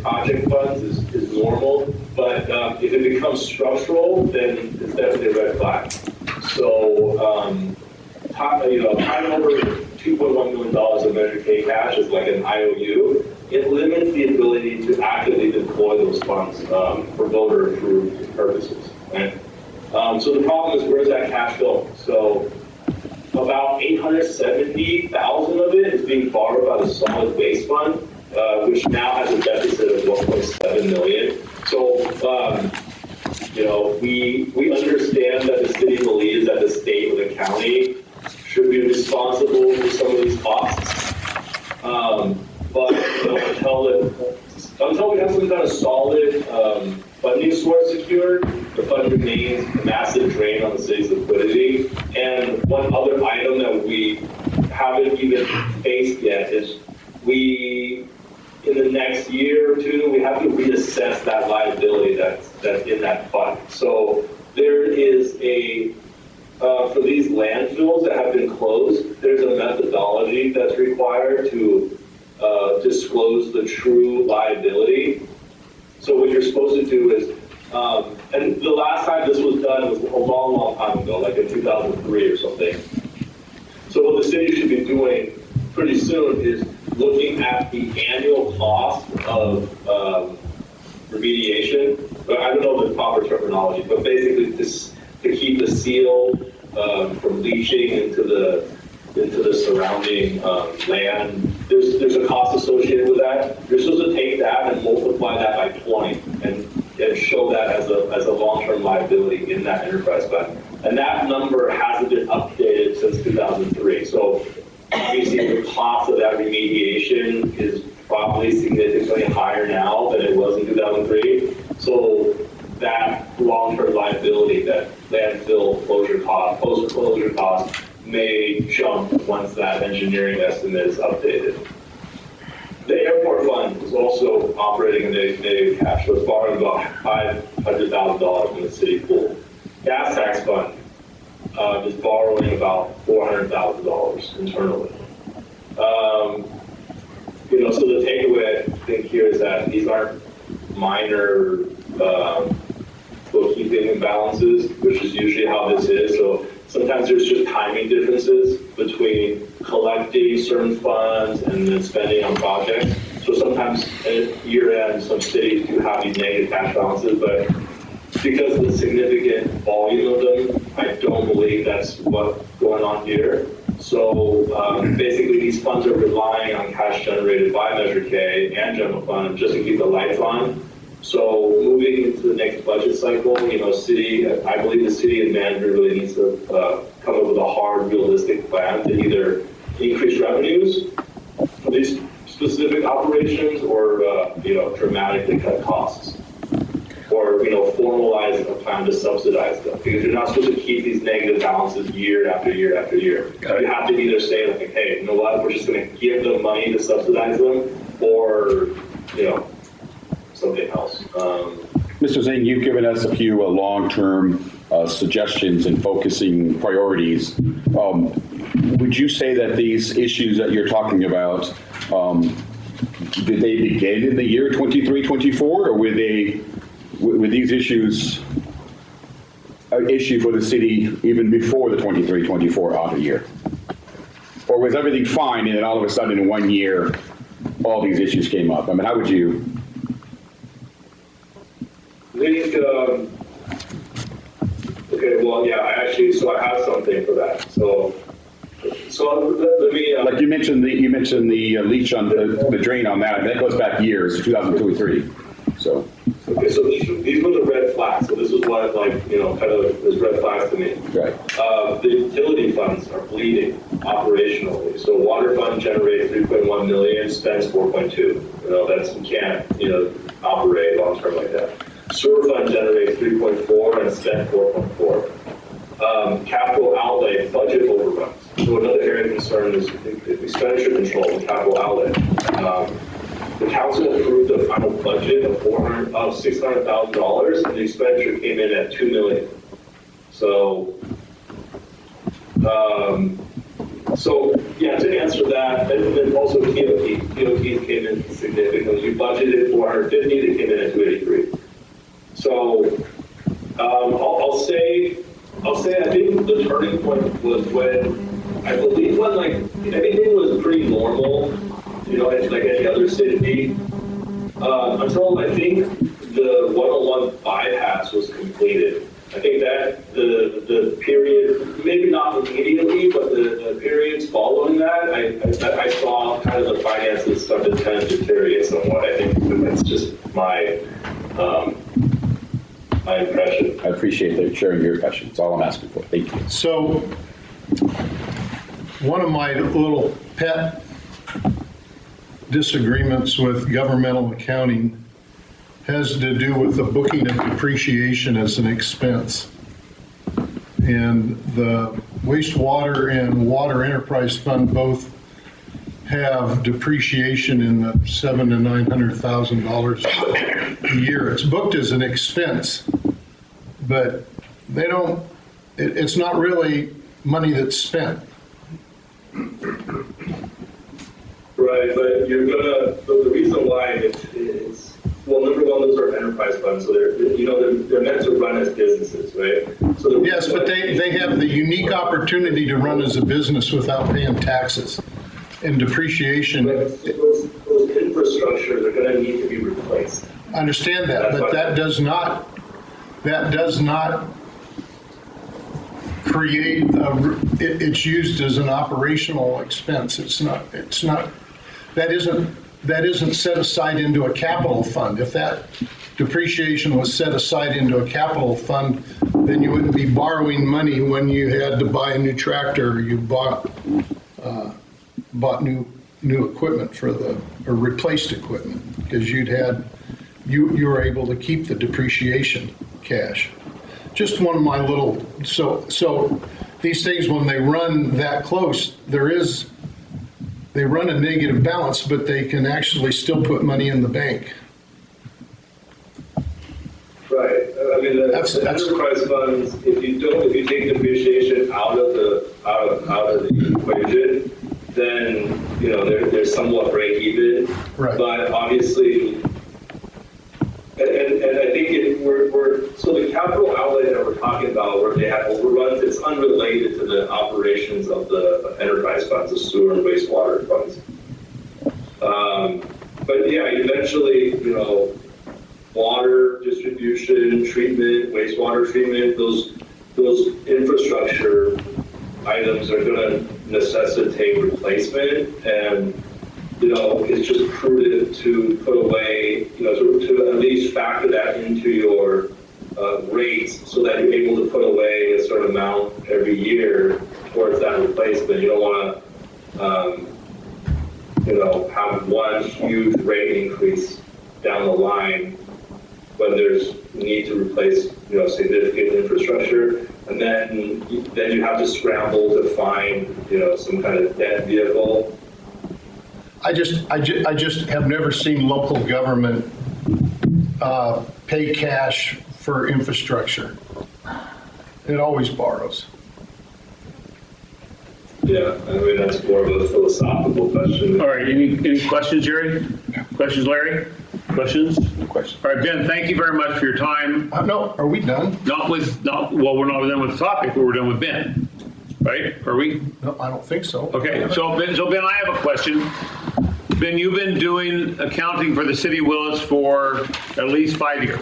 project funds, is normal. But if it becomes structural, then it's definitely a red flag. So, tying over $2.1 million of Measure K cash is like an IOU. It limits the ability to actively deploy those funds for voter-approved purposes. Right? So the problem is, where's that cash going? So about $870,000 of it is being borrowed by the solid waste fund, which now has a deficit of $1.7 million. So, we understand that the city believes that the state or the county should be responsible for some of these costs. But until we have some kind of solid funding source secured, the fund remains a massive drain on the city's liquidity. And one other item that we haven't even faced yet is in the next year or two, we have to reassess that liability that's in that fund. So there is for these landfills that have been closed, there's a methodology that's required to disclose the true liability. So what you're supposed to do is, and the last time this was done was a long, long time ago, like in 2003 or something. So what the city should be doing pretty soon is looking at the annual cost of remediation. But I don't know the proper terminology, but basically to keep the seal from leaching into the surrounding land. There's a cost associated with that. You're supposed to take that and multiply that by 20 and show that as a long-term liability in that enterprise fund. And that number hasn't been updated since 2003. So obviously the cost of that remediation is probably significantly higher now than it was in 2003. So that long-term liability, that landfill closure cost, post-closure cost, may jump once that engineering estimate is updated. The airport fund is also operating in negative cash, so it's borrowing about $500,000 from the city pool. Gas tax fund is borrowing about $400,000 internally. So the takeaway I think here is that these aren't minor bookkeeping imbalances, which is usually how this is. So sometimes there's just timing differences between collecting certain funds and then spending on projects. So sometimes at year end, some cities do have these negative cash balances, but because of the significant volume of them, I don't believe that's what's going on here. So basically these funds are relying on cash generated by Measure K and general fund just to keep the lights on. So moving into the next budget cycle, I believe the city and manager really needs to come up with a hard, realistic plan to either increase revenues for these specific operations or, dramatically cut costs. Or, formalize a plan to subsidize them. Because you're not supposed to keep these negative balances year after year after year. You have to either say, like, hey, you know what, we're just going to give them money to subsidize them, or, something else. Mr. Zane, you've given us a few long-term suggestions and focusing priorities. Would you say that these issues that you're talking about, did they begin in the year 23-24, or were these issues an issue for the city even before the 23-24 audit year? Or was everything fine and then all of a sudden in 1 year, all these issues came up? I mean, how would you? I think, okay, well, yeah, I have something for that. So let me. Like you mentioned the leach on the drain on that, and that goes back years, 2002 or 3. So. Okay, so these were the red flags. So this is what, kind of is red flags to me. Right. The utility funds are bleeding operationally. So water fund generates 3.1 million, spends 4.2. You can't, operate long term like that. Sewer fund generates 3.4 and spent 4.4. Capital outlay budget overruns. So another area of concern is expenditure control and capital outlay. The council approved a final budget of $600,000, and the expenditure came in at $2 million. So yeah, to answer that, and then also TOTs came in significantly. We budgeted 450, they came in at 283. So I'll say I think the turning point was when I believe everything was pretty normal, like any other city, until I think the 101 bypass was completed. I think that the period, maybe not immediately, but the periods following that, I saw kind of the finances start to kind of deteriorate somewhat. I think that's just my impression. I appreciate that sharing your impression. That's all I'm asking for. Thank you. So one of my little pet disagreements with governmental accounting has to do with the booking of depreciation as an expense. And the wastewater and water enterprise fund both have depreciation in the $700,000 to $900,000 a year. It's booked as an expense, but they don't, it's not really money that's spent. Right, but you're gonna, the reason why it's, well, number one, those are enterprise funds, so they're meant to run as businesses, right? So Yes, but they have the unique opportunity to run as a business without paying taxes and depreciation. Those infrastructures are gonna need to be replaced. I understand that, but that does not create, it's used as an operational expense. That isn't set aside into a capital fund. If that depreciation was set aside into a capital fund, then you wouldn't be borrowing money when you had to buy a new tractor, or you bought new equipment or replaced equipment, because you were able to keep the depreciation cash. Just one of my little, so these things, when they run that close, they run a negative balance, but they can actually still put money in the bank. Right, I mean, the enterprise funds, if you take depreciation out of the equation, then, they're somewhat break even. Right. But obviously, and I think so the capital outlay that we're talking about where they have overruns, it's unrelated to the operations of the enterprise funds, the sewer and wastewater funds. But yeah, eventually, water distribution, treatment, wastewater treatment, those infrastructure items are going to necessitate replacement, and it's just prudent to put away, to at least factor that into your rates so that you're able to put away a certain amount every year towards that replacement. You don't want to, have one huge rate increase down the line when there's need to replace, significant infrastructure, and then you have to scramble to find, some kind of debt vehicle. I just have never seen local government pay cash for infrastructure. It always borrows. Yeah, I mean, that's more of a philosophical question. All right, any questions, Jerry? Questions, Larry? Questions? No question. All right, Ben, thank you very much for your time. No, are we done? Well, we're not done with the topic, but we're done with Ben, right? Are we? No, I don't think so. Okay, so Ben, I have a question. Ben, you've been doing accounting for the city of Willits for at least 5 years.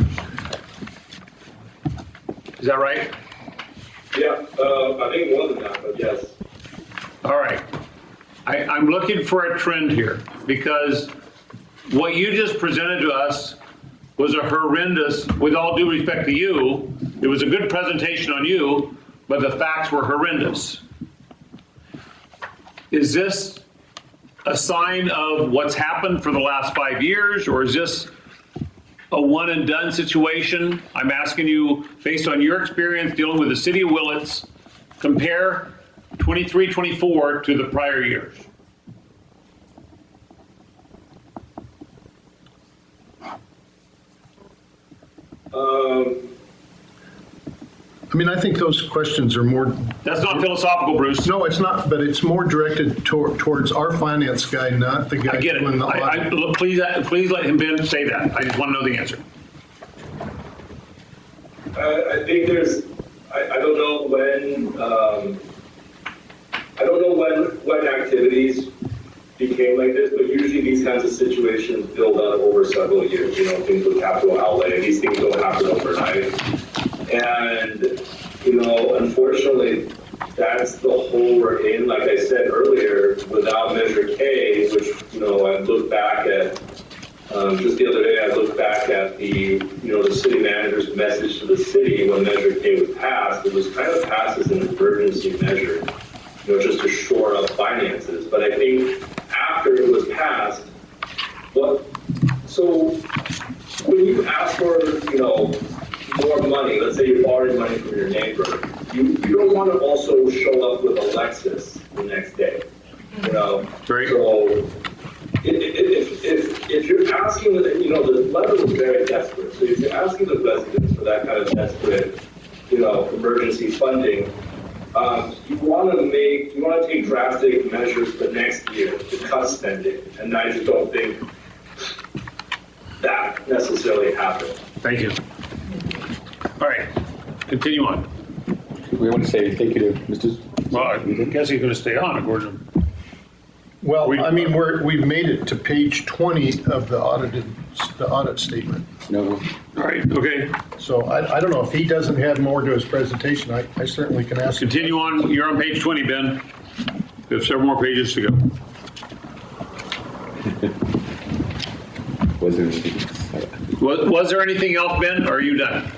Is that right? Yeah, I think more than that, but yes. All right. I'm looking for a trend here, because what you just presented to us was a horrendous, with all due respect to you, it was a good presentation on you, but the facts were horrendous. Is this a sign of what's happened for the last 5 years, or is this a one and done situation? I'm asking you, based on your experience dealing with the city of Willits, compare 23-24 to the prior years. I mean, I think those questions are more. That's not philosophical, Bruce. No, it's not, but it's more directed towards our finance guy, not the guy I get it. doing the audit. Look, please let him, Ben, say that. I just want to know the answer. I think I don't know when activities became like this, but usually these kinds of situations build up over several years, things with capital outlay, these things don't happen overnight. And, unfortunately, that's the hole we're in. Like I said earlier, without Measure K, which, I looked back at, just the other day, I looked back at the city manager's message to the city when Measure K was passed. It was kind of passed as an emergency measure, just to shore up finances. But I think after it was passed, So when you ask for, more money, let's say you're borrowing money from your neighbor, you don't want to also show up with a Lexus the next day, Right. So if you're asking, the letter was very desperate. So if you're asking the residents for that kind of desperate, emergency funding, you want to take drastic measures for next year to cut spending, and I just don't think that necessarily happened. Thank you. All right, continue on. We want to say thank you to Mr. Well, I guess he's going to stay on, according to. Well, I mean, we've made it to page 20 of the audit statement. No. All right, okay. So I don't know, if he doesn't have more to his presentation, I certainly can ask him. Continue on. You're on page 20, Ben. We have several more pages to go. Was there anything? Was there anything else, Ben, or are you done?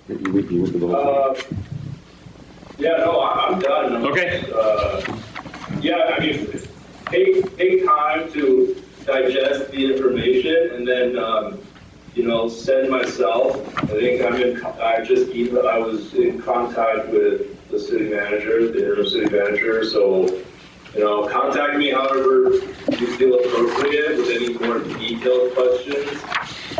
You went through the whole thing? Yeah, no, I'm done. Okay. Yeah, I mean, take time to digest the information and then, send myself. I think I was in contact with the city manager, the interim city manager, so, contact me however you feel appropriate with any more detailed questions,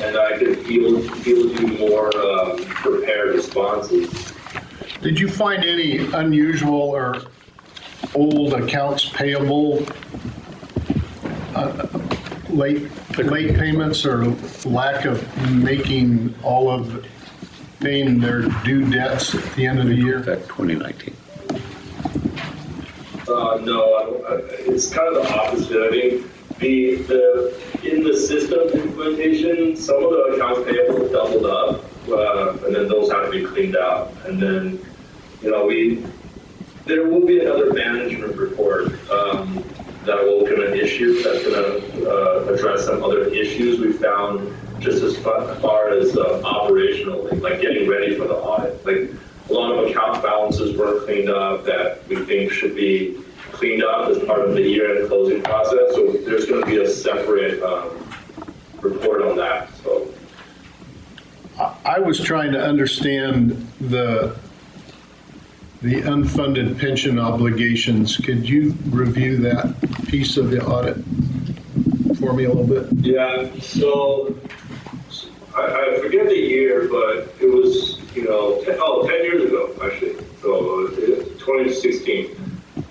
and I could field you more prepared responses. Did you find any unusual or old accounts payable, late payments, or lack of making all of paying their due debts at the end of the year? That 2019. No, I don't. It's kind of the opposite. I think in the system implementation, some of the accounts payable doubled up, and then those have to be cleaned out. And then, there will be another management report that we're going to issue that's going to address some other issues we found just as far as operationally, like getting ready for the audit. Like a lot of account balances weren't cleaned up that we think should be cleaned up as part of the year-end closing process. So there's going to be a separate report on that. So I was trying to understand the unfunded pension obligations. Could you review that piece of the audit for me a little bit? yeah, so I forget the year, but it was 10 years ago actually. So 2016.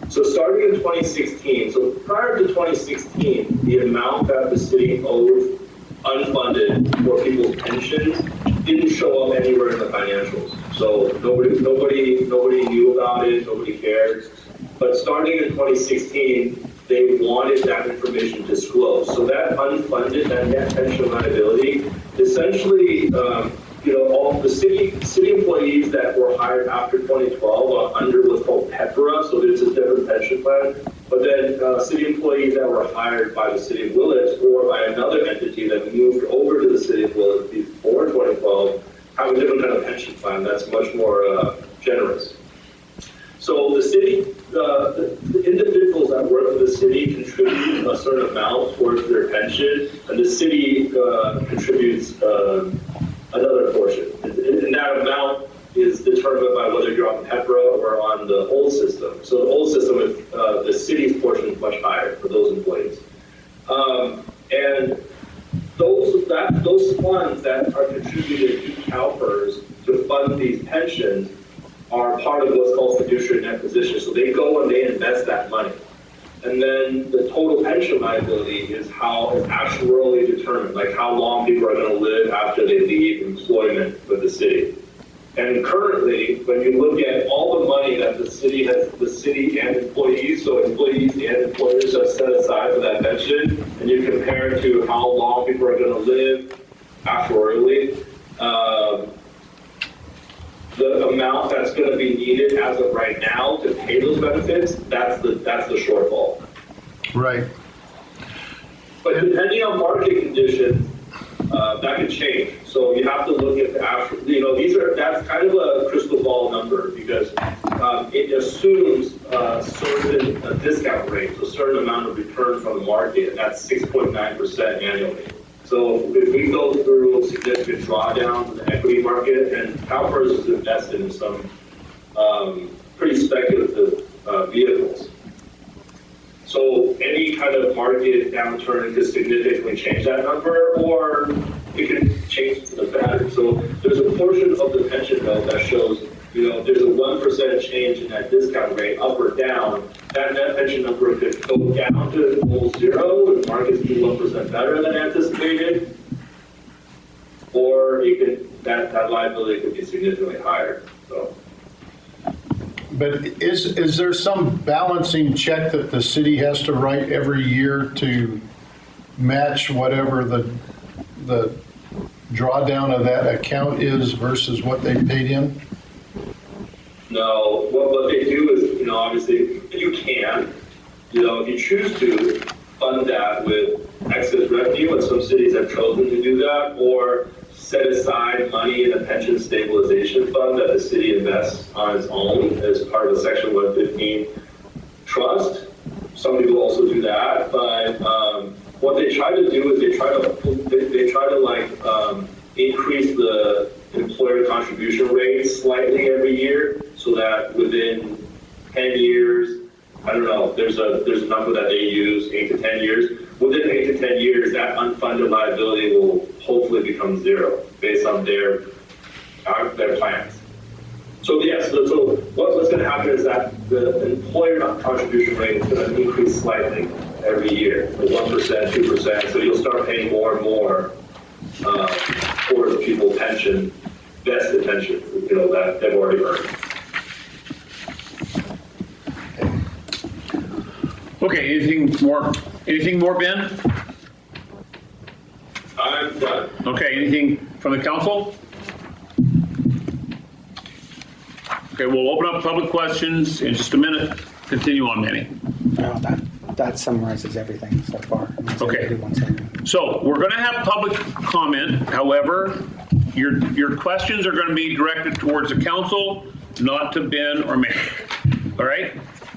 So starting in 2016, so prior to 2016, the amount that the city owed unfunded for people's pensions didn't show up anywhere in the financials. So nobody knew about it, nobody cared. But starting in 2016, they wanted that information disclosed. So that unfunded, that net pension liability, essentially, all the city employees that were hired after 2012 are under what's called PEPRA, so there's a different pension plan. But then city employees that were hired by the city of Willits or by another entity that moved over to the city of Willits before 2012 have a different kind of pension plan that's much more generous. So the city, the individuals that work for the city contribute a certain amount towards their pension, and the city contributes another portion. And that amount is determined by whether you're on PEPRA or on the old system. So the old system, the city's portion is much higher for those employees. And those funds that are contributed to CalPERS to fund these pensions are part of what's called fiduciary net position. So they go and they invest that money. And then the total pension liability is how it's actuarially determined, like how long people are going to live after they leave employment with the city. And currently, when you look at all the money that the city and employees, so employees and employers have set aside for that pension, and you compare it to how long people are going to live actuarially, the amount that's going to be needed as of right now to pay those benefits, that's the shortfall. Right. But depending on market conditions, that could change. So you have to look at the actual, that's kind of a crystal ball number because it assumes a certain discount rate, a certain amount of return from the market, and that's 6.9% annually. So if we go through significant drawdowns in the equity market, and CalPERS is invested in some pretty speculative vehicles. So any kind of market downturn could significantly change that number, or it could change to the better. So there's a portion of the pension note that shows, there's a 1% change in that discount rate, up or down. That net pension number could go down to almost zero if markets do 1% better than anticipated, or that liability could be significantly higher. So. But is there some balancing check that the city has to write every year to match whatever the drawdown of that account is versus what they paid in? No, what they do is, obviously, you can, if you choose to fund that with excess revenue, and some cities have chosen to do that, or set aside money in a pension stabilization fund that the city invests on its own as part of a Section 115 trust. Some people also do that, but what they try to do is they try to increase the employer contribution rate slightly every year, so that within 10 years, I don't know, there's a number that they use, 8 to 10 years. Within 8 to 10 years, that unfunded liability will hopefully become zero based on their plans. So yes, so what's going to happen is that the employer contribution rate is going to increase slightly every year, 1%, 2%. So you'll start paying more and more towards people's pension, vested pension, that they've already earned. Okay, anything more, Ben? I'm done. Okay, anything from the council? Okay, we'll open up public questions in just a minute. Continue on, Manny. No, that summarizes everything so far. Okay. So we're going to have public comment. However, your questions are going to be directed towards the council, not to Ben or Manny. All right?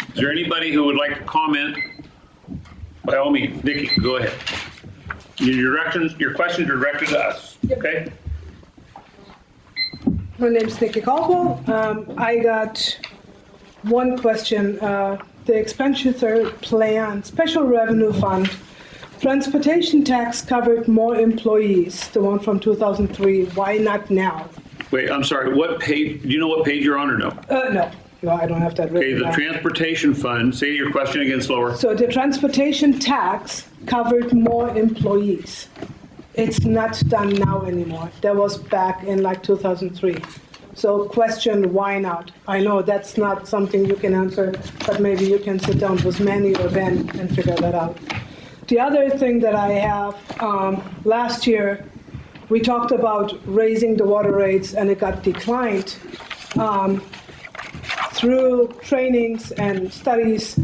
Is there anybody who would like to comment? By all means, Nikki, go ahead. Your questions are directed to us, okay? My name is Nikki Caldwell. I got one question. The expenditure plan, special revenue fund, transportation tax covered more employees, the one from 2003. Why not now? Wait, I'm sorry. What page? Do you know what page you're on or no? No, I don't have that written Okay, the down. transportation fund. Say your question again slower. So the transportation tax covered more employees. It's not done now anymore. That was back in 2003. So question, why not? I know that's not something you can answer, but maybe you can sit down with Manny or Ben and figure that out. The other thing that I have, last year, we talked about raising the water rates and it got declined. Through trainings and studies,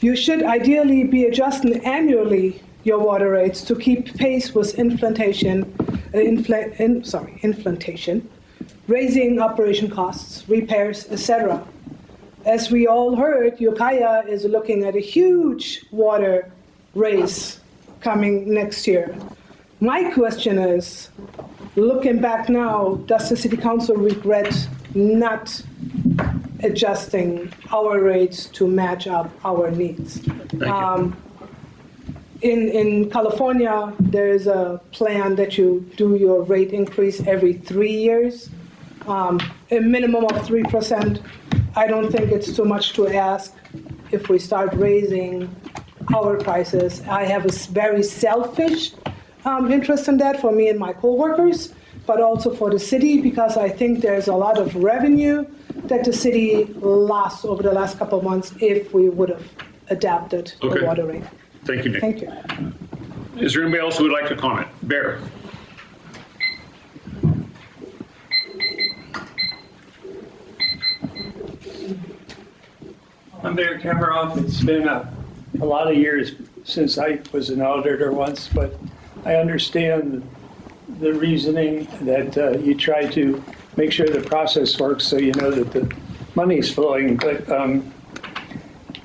you should ideally be adjusting annually your water rates to keep pace with inflation, raising operation costs, repairs, etc. As we all heard, Ukiah is looking at a huge water raise coming next year. My question is, looking back now, does the City Council regret not adjusting our rates to match up our needs? In California, there is a plan that you do your rate increase every 3 years, a minimum of 3%. I don't think it's too much to ask if we start raising our prices. I have a very selfish interest in that for me and my coworkers, but also for the city, because I think there's a lot of revenue that the city lost over the last couple of months if we would have adapted the water rate. Thank you, Nick. Thank you. Is there anybody else who would like to comment? Bear. I'm Mayor Kameroff. It's been a lot of years since I was an auditor once, but I understand the reasoning that you try to make sure the process works so you know that the money's flowing. But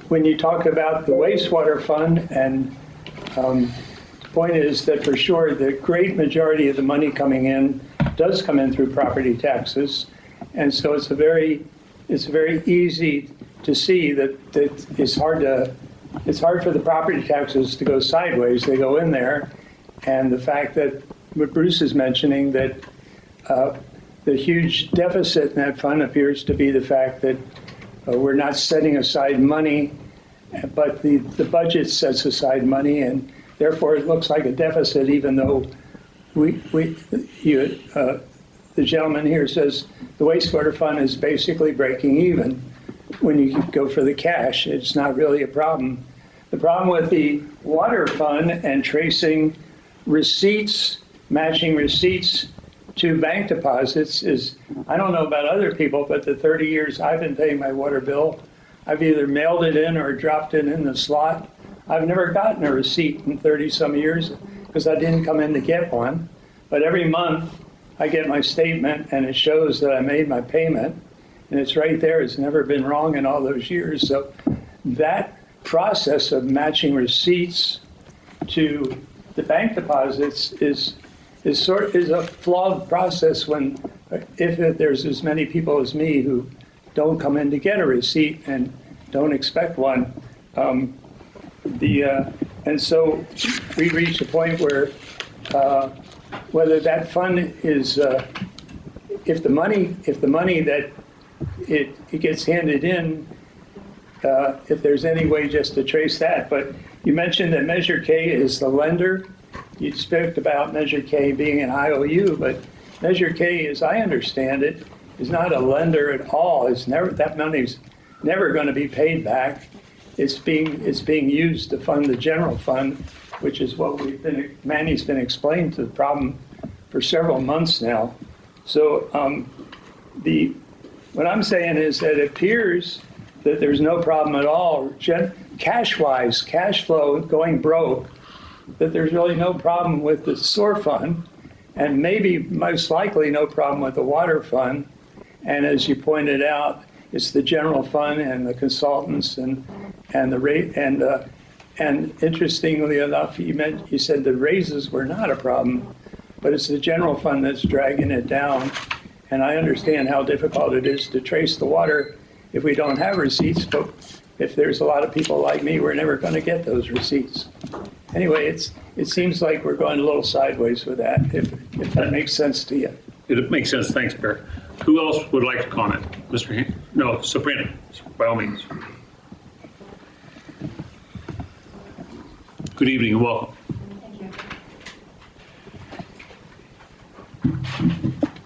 when you talk about the wastewater fund and point is that for sure, the great majority of the money coming in does come in through property taxes. And so it's very easy to see that it's hard for the property taxes to go sideways. They go in there. And the fact that what Bruce is mentioning, that the huge deficit in that fund appears to be the fact that we're not setting aside money, but the budget sets aside money, and therefore it looks like a deficit, even though the gentleman here says the wastewater fund is basically breaking even. When you go for the cash, it's not really a problem. The problem with the water fund and tracing receipts, matching receipts to bank deposits is, I don't know about other people, but the 30 years I've been paying my water bill, I've either mailed it in or dropped it in the slot. I've never gotten a receipt in 30 some years because I didn't come in to get one. But every month I get my statement and it shows that I made my payment, and it's right there. It's never been wrong in all those years. So that process of matching receipts to the bank deposits is a flawed process if there's as many people as me who don't come in to get a receipt and don't expect one. And so we reach a point where whether that fund is, if the money that it gets handed in, if there's any way just to trace that. But you mentioned that Measure K is the lender. You spoke about Measure K being an IOU, but Measure K, as I understand it, is not a lender at all. That money's never going to be paid back. It's being used to fund the general fund, which is what Manny's been explaining to the problem for several months now. So what I'm saying is that it appears that there's no problem at all, cash-wise, cash flow going broke, that there's really no problem with the sewer fund, and maybe most likely no problem with the water fund. And as you pointed out, it's the general fund and the consultants and the rate and interestingly enough, you said the raises were not a problem, but it's the general fund that's dragging it down. And I understand how difficult it is to trace the water if we don't have receipts, but if there's a lot of people like me, we're never going to get those receipts. Anyway, it seems like we're going a little sideways with that, if that makes sense to you. It makes sense. Thanks, Bear. Who else would like to comment? No, Sabrina, by all means. Good evening and welcome.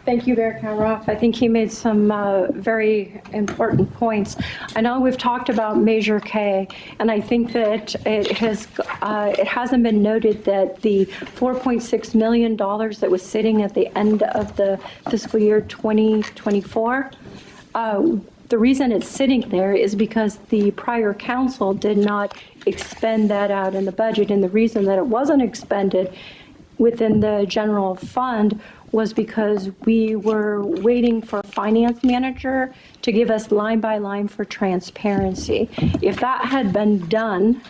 Thank you, Bear Kamroff. I think he made some very important points. I know we've talked about Measure K, and I think that it hasn't been noted that the $4.6 million that was sitting at the end of the fiscal year 2024, the reason it's sitting there is because the prior council did not expend that out in the budget, and the reason that it wasn't expended within the general fund was because we were waiting for a finance manager to give us line by line for transparency. If that had been done,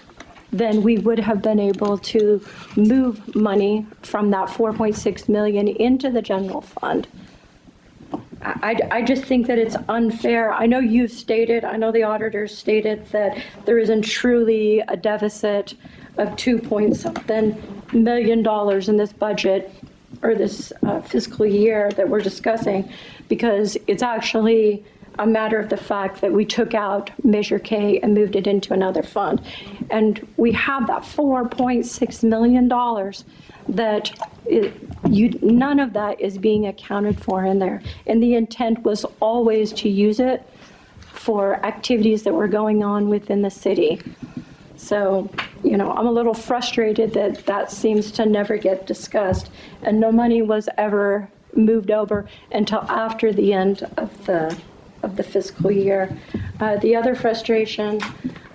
then we would have been able to move money from that 4.6 million into the general fund. I just think that it's unfair. I know you've stated, I know the auditors stated that there isn't truly a deficit of 2 point something million in this budget or this fiscal year that we're discussing, because it's actually a matter of the fact that we took out Measure K and moved it into another fund. And we have that $4.6 million that none of that is being accounted for in there. And the intent was always to use it for activities that were going on within the city. So, I'm a little frustrated that that seems to never get discussed, and no money was ever moved over until after the end of the fiscal year. The other frustration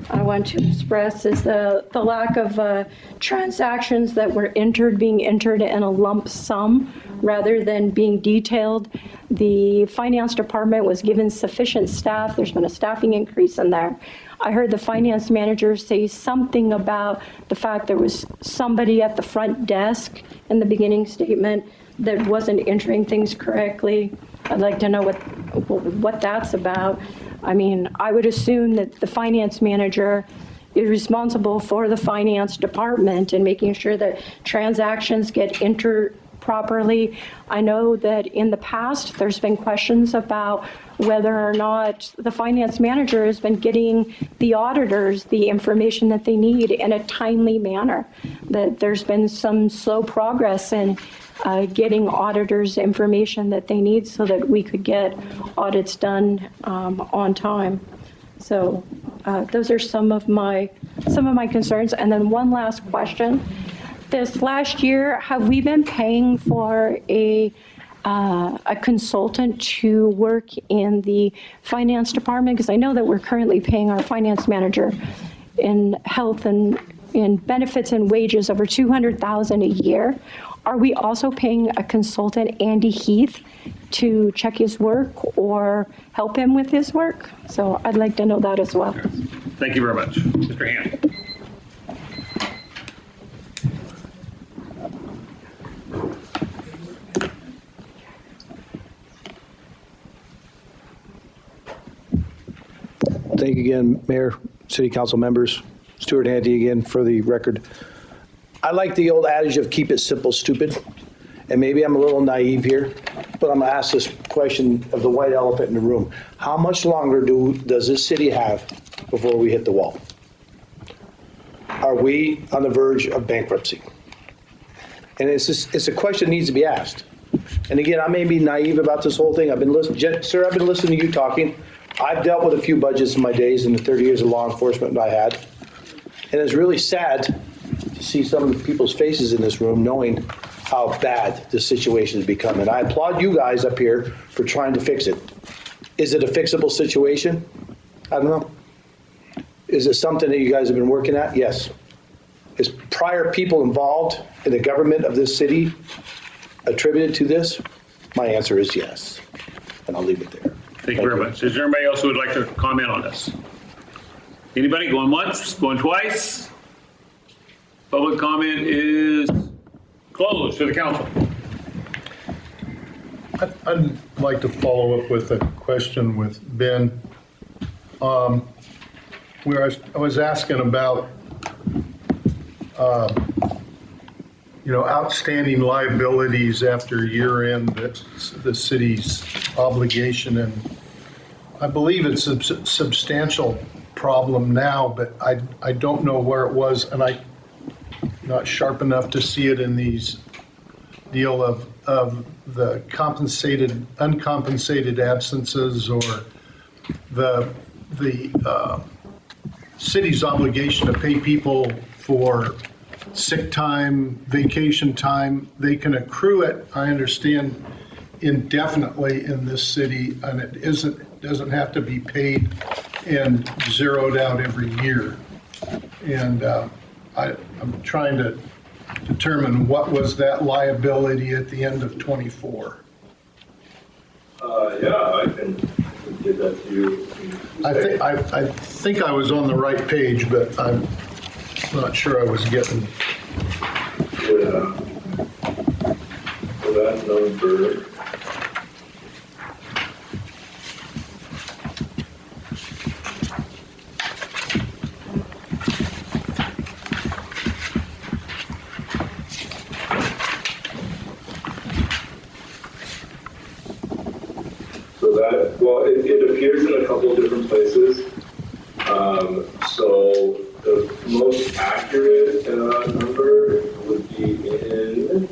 I want to express is the lack of transactions that were being entered in a lump sum rather than being detailed. the finance department was given sufficient staff. There's been a staffing increase in there. I heard the finance manager say something about the fact there was somebody at the front desk in the beginning statement that wasn't entering things correctly. I'd like to know what that's about. I mean, I would assume that the finance manager is responsible for the finance department and making sure that transactions get entered properly. I know that in the past, there's been questions about whether or not the finance manager has been getting the auditors the information that they need in a timely manner, that there's been some slow progress in getting auditors information that they need so that we could get audits done on time. So those are some of my concerns. And then one last question. This last year, have we been paying for a consultant to work in the finance department? Because I know that we're currently paying our finance manager in health and in benefits and wages over $200,000 a year. Are we also paying a consultant, Andy Heath, to check his work or help him with his work? So I'd like to know that as well. Thank you very much. Mr. Hand. Thank you again, Mayor, City Council members. Stuart Hanty again for the record. I like the old adage of keep it simple, stupid. And maybe I'm a little naive here, but I'm gonna ask this question of the white elephant in the room. How much longer does this city have before we hit the wall? Are we on the verge of bankruptcy? And it's a question that needs to be asked. And again, I may be naive about this whole thing. I've been listening, sir, I've been listening to you talking. I've dealt with a few budgets in my days in the 30 years of law enforcement that I had. And it's really sad to see some of the people's faces in this room knowing how bad the situation has become. And I applaud you guys up here for trying to fix it. Is it a fixable situation? I don't know. Is it something that you guys have been working at? Yes. Is prior people involved in the government of this city attributed to this? My answer is yes. And I'll leave it there. Thank you very much. Is there anybody else who would like to comment on this? Anybody going once, going twice? Public comment is closed to the council. I'd like to follow up with a question with Ben. Where I was asking about, outstanding liabilities after year end, that's the city's obligation. And I believe it's a substantial problem now, but I don't know where it was, and I'm not sharp enough to see it in these deal of the compensated, uncompensated absences, or the city's obligation to pay people for sick time, vacation time. They can accrue it, I understand, indefinitely in this city, and it doesn't have to be paid and zeroed out every year. And I'm trying to determine what was that liability at the end of '24. Yeah, I can give that to you. I think I was on the right page, but I'm not sure I was getting. Yeah. So that number. Well, it appears in a couple of different places. So the most accurate number would be in,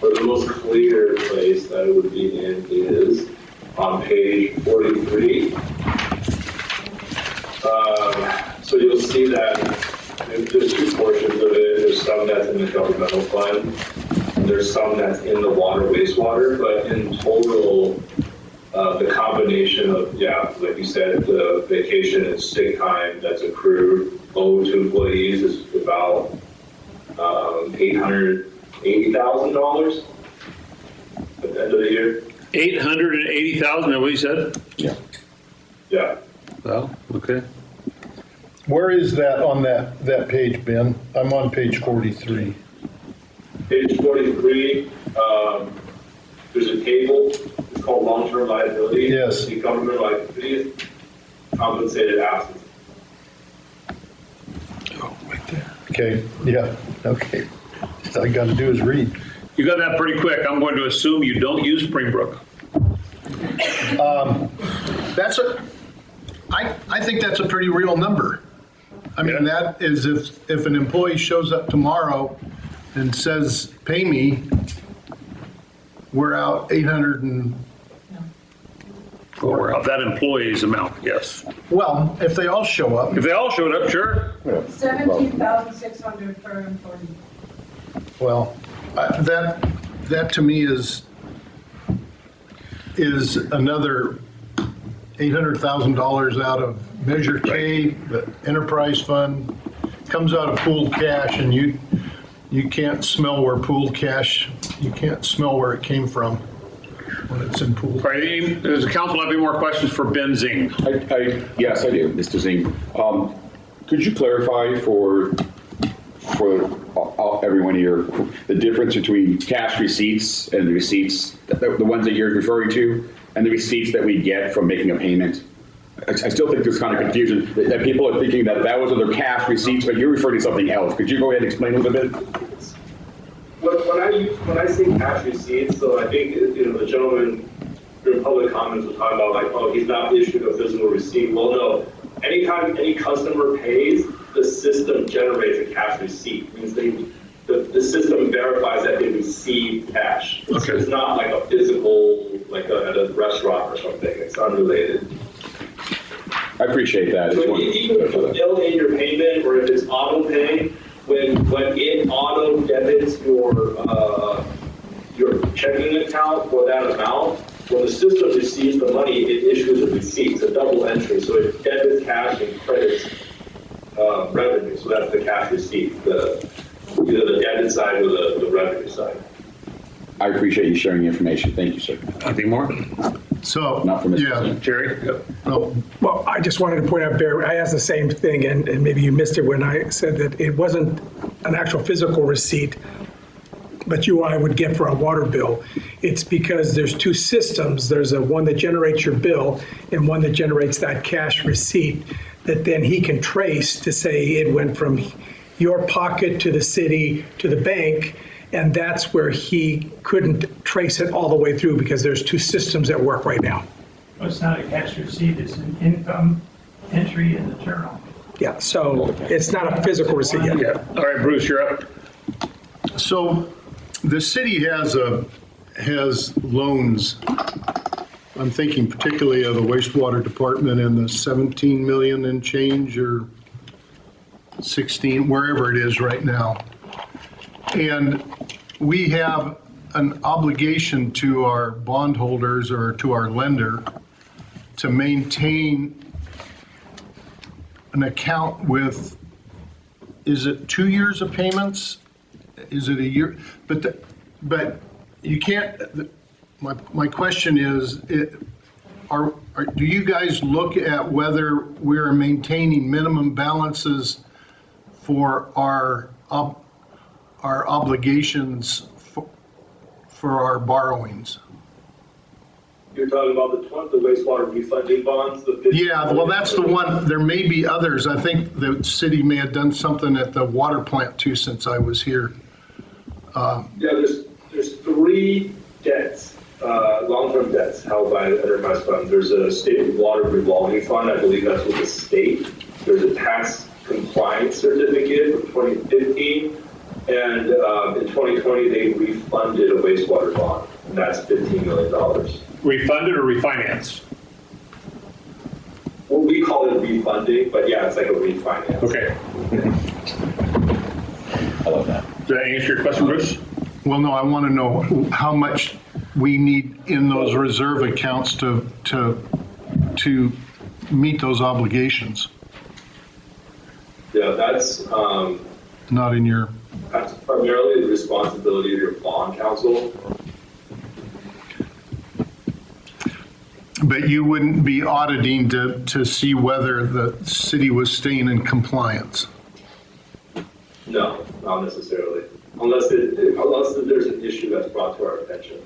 or the most clear place that it would be in is on page 43. So you'll see that there's two portions of it. There's some that's in the governmental fund, and there's some that's in the water wastewater, but in total, the combination of, like you said, the vacation and sick time that's accrued owed to employees is about $880,000 at the end of the year. 880,000, what you said? Yeah. Yeah. Well, okay. Where is that on that page, Ben? I'm on page 43. Page 43, there's a table, it's called long-term liability. Yes. The government liability, compensated absence. Okay, yeah, okay. All I got to do is read. You got that pretty quick. I'm going to assume you don't use Springbrook. I think that's a pretty real number. I mean, that is if an employee shows up tomorrow and says, pay me, we're out 800 and, Or of that employee's amount, yes. well, if they all show up. If they all showed up, sure. 17,600 per employee. Well, that to me is another $800,000 out of Measure K, the enterprise fund, comes out of pooled cash, and you can't smell where pooled cash, you can't smell where it came from when it's in pool. All right, does the council have any more questions for Ben Zing? Yes, I do, Mr. Zing. Could you clarify for everyone here, the difference between cash receipts and the receipts, the ones that you're referring to, and the receipts that we get from making a payment? I still think there's kind of confusion that people are thinking that those are their cash receipts, but you're referring to something else. Could you go ahead and explain a little bit? When I say cash receipts, so I think, the gentleman in public comments was talking about like, oh, he's not issued a physical receipt. Well, no, anytime any customer pays, the system generates a cash receipt. It means the system verifies that they received cash. It's not like a physical, like at a restaurant or something. It's unrelated. I appreciate that. So even if you bill in your payment or if it's auto pay, when it auto debits your checking account for that amount, when the system receives the money, it issues a receipt. It's a double entry, so it debits cash and credits revenue. So that's the cash receipt, either the debit side or the revenue side. I appreciate you sharing the information. Thank you, sir. Anything more? So, Not for Mr. yeah. Zing. Jerry? Oh, Well, I just wanted to point out, Barry, I asked the same thing, and maybe you missed it when I said that it wasn't an actual physical receipt, but you or I would get for a water bill. It's because there's two systems. There's one that generates your bill and one that generates that cash receipt that then he can trace to say it went from your pocket to the city to the bank. And that's where he couldn't trace it all the way through because there's two systems at work right now. Well, it's not a cash receipt, it's an income entry in the journal. Yeah, so it's not a physical receipt yet. Yeah. All right, Bruce, you're up. So the city has loans. I'm thinking particularly of the wastewater department and the 17 million and change or 16, wherever it is right now. And we have an obligation to our bondholders or to our lender to maintain an account with, is it 2 years of payments? Is it a year? But you can't, my question is, do you guys look at whether we're maintaining minimum balances for our obligations for our borrowings? You're talking about the wastewater refunding bonds? Yeah, well, that's the one. There may be others. I think the city may have done something at the water plant too since I was here. Yeah, there's three debts, long-term debts held by enterprise funds. There's a state water revolving fund. I believe that's with the state. There's a tax compliance certificate from 2015. And in 2020, they refunded a wastewater bond, and that's $15 million. Refunded or refinance? Well, we call it refunding, but yeah, it's like a refinance. Okay. I love that. Does that answer your question, Bruce? Well, no, I want to know how much we need in those reserve accounts to meet those obligations. Yeah, that's not in your. That's primarily the responsibility of your bond counsel. But you wouldn't be auditing to see whether the city was staying in compliance? No, not necessarily, unless there's an issue that's brought to our attention.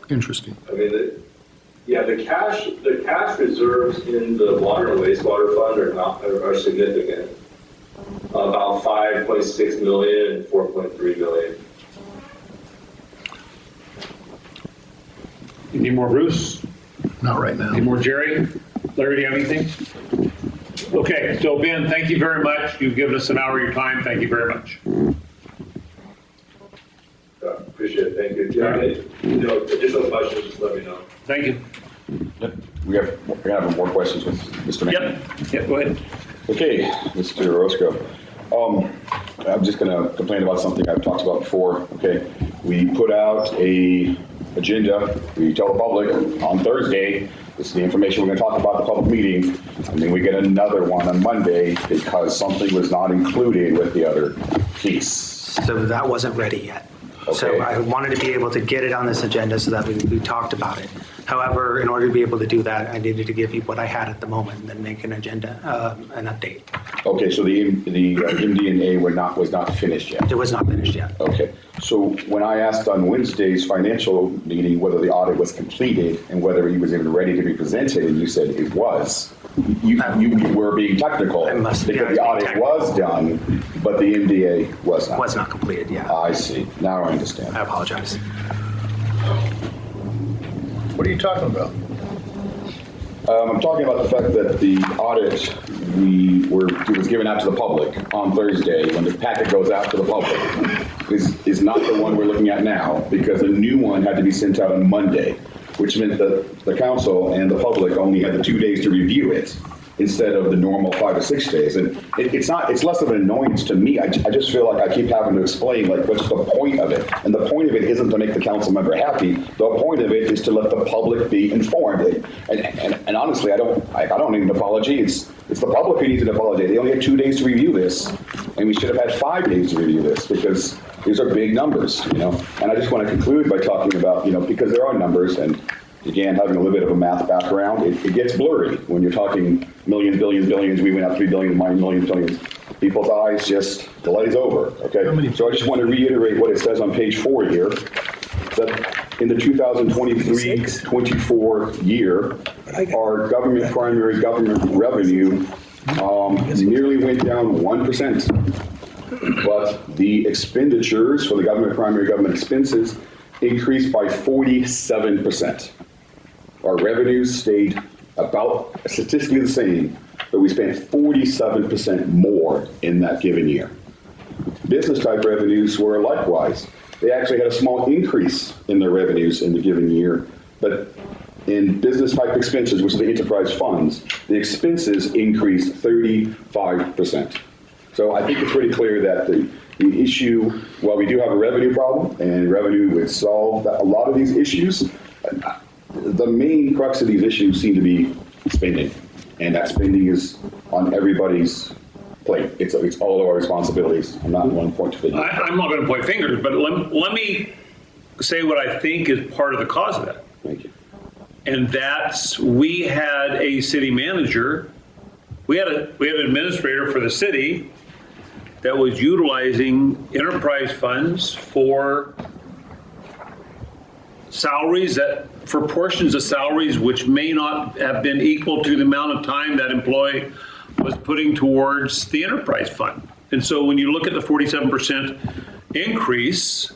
Interesting. I mean, the cash reserves in the water and wastewater fund are significant. About 5.6 million and 4.3 million. Any more, Bruce? Not right now. Any more, Jerry? Larry, do you have anything? Okay, so Ben, thank you very much. You've given us an hour of your time. Thank you very much. Appreciate it. Thank you. If you have any, additional questions, just let me know. Thank you. We're gonna have more questions with Mr. Mann. Yep, go ahead. Okay, Mr. Orozco. I'm just gonna complain about something I've talked about before. Okay, we put out a agenda. We tell the public on Thursday, this is the information we're gonna talk about at the public meeting, and then we get another one on Monday because something was not included with the other piece. So that wasn't ready yet. Okay. So I wanted to be able to get it on this agenda so that we talked about it. However, in order to be able to do that, I needed to give you what I had at the moment and then make an agenda, an update. Okay, so the MD&A was not finished yet? It was not finished yet. Okay, so when I asked on Wednesday's financial meeting whether the audit was completed and whether he was even ready to be presented, and you said it was, you were being technical. Because the audit was done, but the MDA was not. Was not completed, yeah. I see, now I understand. I apologize. What are you talking about? I'm talking about the fact that the audit it was given out to the public on Thursday, when the packet goes out to the public, is not the one we're looking at now, because a new one had to be sent out on Monday, which meant that the council and the public only had the 2 days to review it instead of the normal 5 to 6 days. And it's less of an annoyance to me. I just feel like I keep having to explain, like, what's the point of it? And the point of it isn't to make the council member happy. The point of it is to let the public be informed. And honestly, I don't need an apology. It's the public who needs an apology. They only had 2 days to review this, and we should have had 5 days to review this, because these are big numbers, And I just want to conclude by talking about, because there are numbers, and again, having a little bit of a math background, it gets blurry when you're talking millions, billions, billions. We went up 3 billion, millions, billions. People's eyes just glaze over, okay? So I just want to reiterate what it says on page 4 here, that in the 2023-24 year, our primary government revenue nearly went down 1%. But the expenditures for the primary government expenses increased by 47%. Our revenues stayed about statistically the same, but we spent 47% more in that given year. Business type revenues were likewise. They actually had a small increase in their revenues in the given year, but in business type expenses, which are the enterprise funds, the expenses increased 35%. So I think it's pretty clear that the issue, while we do have a revenue problem, and revenue would solve a lot of these issues, the main crux of these issues seem to be spending. And that spending is on everybody's plate. It's all of our responsibilities. I'm not going to point fingers. I'm not going to point fingers, but let me say what I think is part of the cause of that. Thank you. And that's, we had a city manager, we had an administrator for the city that was utilizing enterprise funds for salaries, for portions of salaries which may not have been equal to the amount of time that employee was putting towards the enterprise fund. And so when you look at the 47% increase,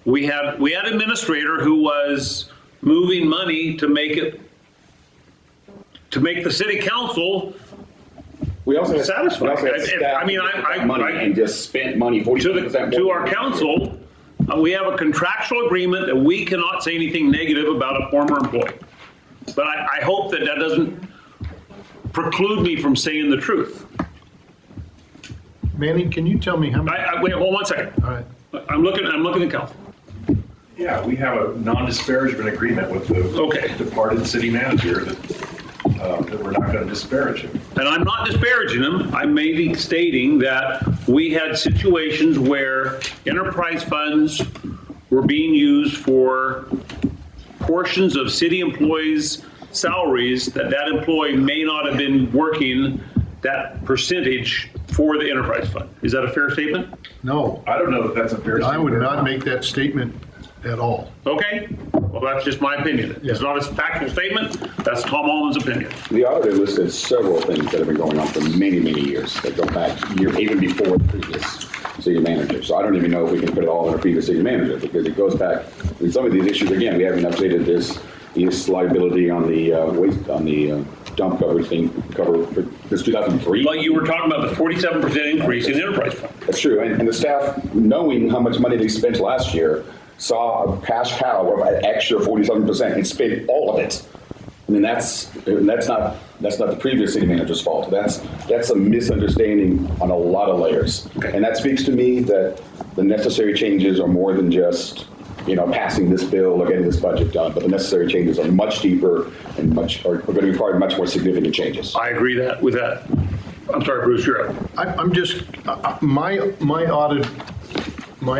we had an administrator who was moving money to make the city council satisfied. And just spent money 40% to our council. We have a contractual agreement that we cannot say anything negative about a former employee. But I hope that doesn't preclude me from saying the truth. Manny, can you tell me how many? Wait, hold on 1 second. All right. I'm looking at council. Yeah, we have a non-disparagement agreement with the departed city manager that we're not going to disparage him. And I'm not disparaging him. I may be stating that we had situations where enterprise funds were being used for portions of city employees' salaries that employee may not have been working that percentage for the enterprise fund. Is that a fair statement? No. I don't know if that's a fair statement. I would not make that statement at all. Okay, well, that's just my opinion. It's not a factual statement, that's Tom Allman's opinion. The auditor listed several things that have been going on for many, many years that go back even before the previous city manager. So I don't even know if we can put it all in a previous city manager, because it goes back, in some of these issues, again, we haven't updated this liability on the waste, on the dump cover for this 2003. But you were talking about the 47% increase in enterprise fund. That's true, and the staff, knowing how much money they spent last year, saw a cash cow of an extra 47% and spent all of it. I mean, that's not the previous city manager's fault. That's a misunderstanding on a lot of layers. Okay. And that speaks to me that the necessary changes are more than just, passing this bill or getting this budget done, but the necessary changes are much deeper and are going to require much more significant changes. I agree with that. I'm sorry, Bruce, you're up. I'm just, my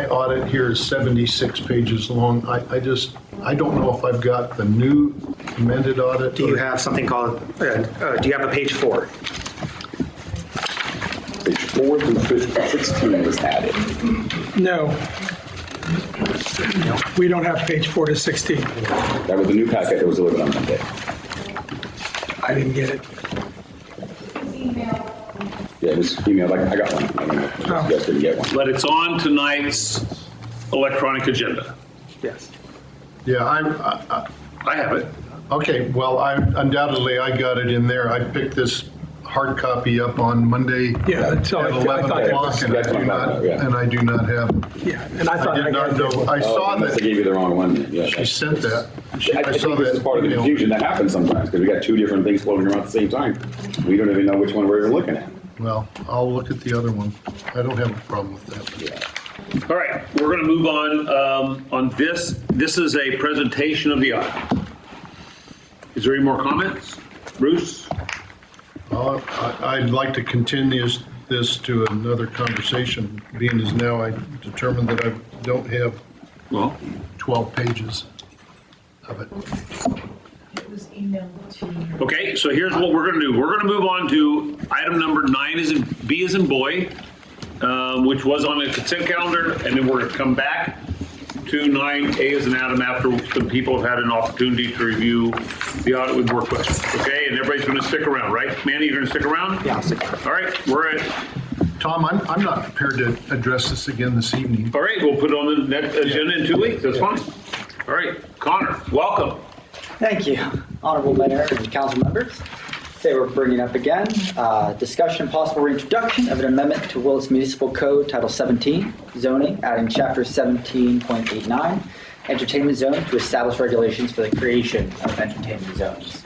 audit here is 76 pages long. I don't know if I've got the new amended audit. Do you have something called, do you have a page 4? Page 4 through 16 was added. No. We don't have page 4 to 16. That was the new packet that was delivered on Monday. I didn't get it. Yeah, this email, I got one. I don't know if you guys didn't get one. But it's on tonight's electronic agenda. Yes. Yeah, I have it. Okay, well, undoubtedly I got it in there. I picked this hard copy up on Monday at 11 o'clock, and I do not have it. Yeah, and I thought I did not know. I saw that. They gave you the wrong one. Yeah, she sent that. I saw that as part of the confusion that happens sometimes, because we got two different things floating around at the same time. We don't even know which one we're even looking at. Well, I'll look at the other one. I don't have a problem with that. Yeah. All right, we're going to move on this. This is a presentation of the audit. Is there any more comments? Bruce? I'd like to continue this to another conversation, being as now I determined that I don't have 12 pages of it. It was emailed to you. Okay, so here's what we're going to do. We're going to move on to item number 9 as in B as in boy, which was on the consent calendar, and then we're going to come back to 9A as in Adam after some people have had an opportunity to review the audit with more questions. Okay, and everybody's going to stick around, right? Manny, you're going to stick around? Yeah, I'll stick around. All right, we're at. Tom, I'm not prepared to address this again this evening. All right, we'll put it on the next agenda in 2 weeks. That's fine. All right, Connor, welcome. Thank you, Honorable Mayor and council members. Today we're bringing up again discussion and possible reintroduction of an amendment to Willits Municipal Code Title 17, zoning, adding Chapter 17.89, entertainment zone, to establish regulations for the creation of entertainment zones.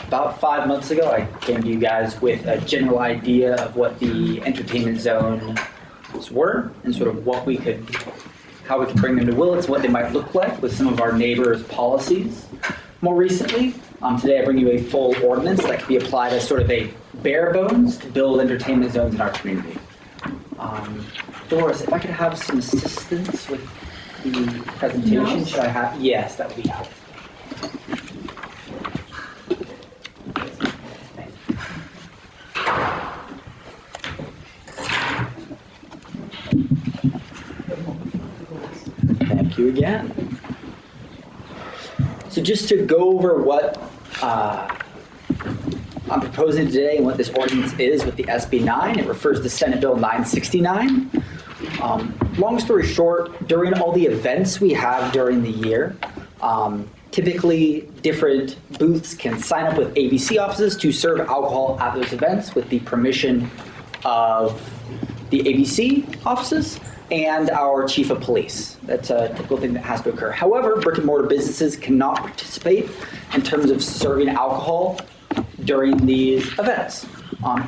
About 5 months ago, I came to you guys with a general idea of what the entertainment zones were and sort of how we could bring them to Willits, what they might look like with some of our neighbors' policies. More recently, today I bring you a full ordinance that can be applied as sort of a bare bones to build entertainment zones in our community. Doris, if I could have some assistance with the presentation, No. should I have? Yes, that would be helpful. Thank you again. So just to go over what I'm proposing today and what this ordinance is with the SB 9, it refers to Senate Bill 969. Long story short, during all the events we have during the year, typically different booths can sign up with ABC offices to serve alcohol at those events with the permission of the ABC offices and our chief of police. That's a typical thing that has to occur. However, brick and mortar businesses cannot participate in terms of serving alcohol during these events.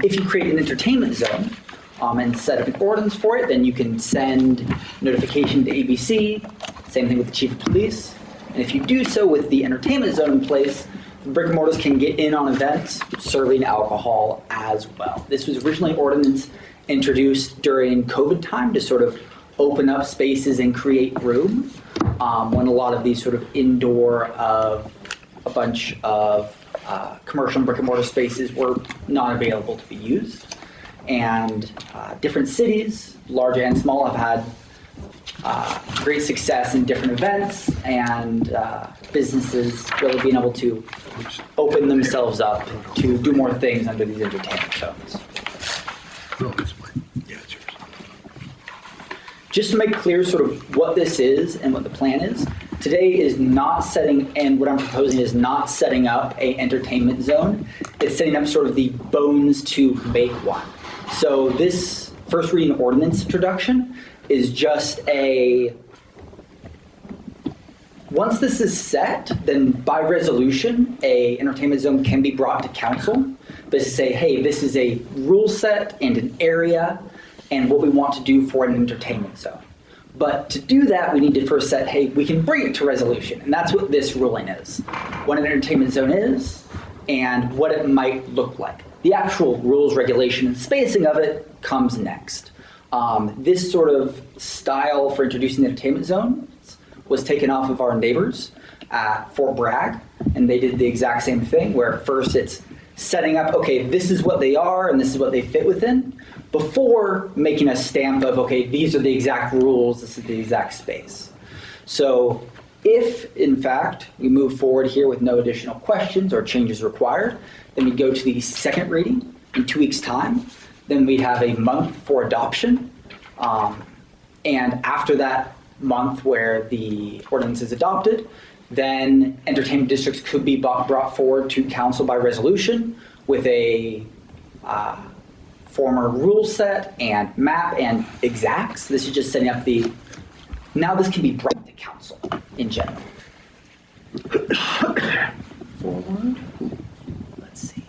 If you create an entertainment zone and set up an ordinance for it, then you can send notification to ABC, same thing with the chief of police. And if you do so with the entertainment zone in place, brick and mortars can get in on events serving alcohol as well. This was originally ordinance introduced during COVID time to sort of open up spaces and create room. when a lot of these sort of indoor of a bunch of commercial and brick and mortar spaces were not available to be used. And different cities, large and small, have had great success in different events, and businesses really being able to open themselves up to do more things under these entertainment zones. Just to make clear sort of what this is and what the plan is, today is not setting, and what I'm proposing is not setting up a entertainment zone. It's setting up sort of the bones to make one. So this first reading ordinance introduction is just once this is set, then by resolution, a entertainment zone can be brought to council. But to say, hey, this is a rule set and an area and what we want to do for an entertainment zone. But to do that, we need to first set, hey, we can bring it to resolution. And that's what this ruling is. What an entertainment zone is and what it might look like. The actual rules, regulation, and spacing of it comes next. This sort of style for introducing the entertainment zones was taken off of our neighbors at Fort Bragg, and they did the exact same thing, where first it's setting up, okay, this is what they are and this is what they fit within, before making a stamp of, okay, these are the exact rules, this is the exact space. So if, in fact, we move forward here with no additional questions or changes required, then we go to the second reading in 2 weeks' time. Then we'd have a month for adoption. And after that month where the ordinance is adopted, then entertainment districts could be brought forward to council by resolution with a former rule set and map and exacts. This is just setting up now this can be brought to council in general. Forward. Let's see.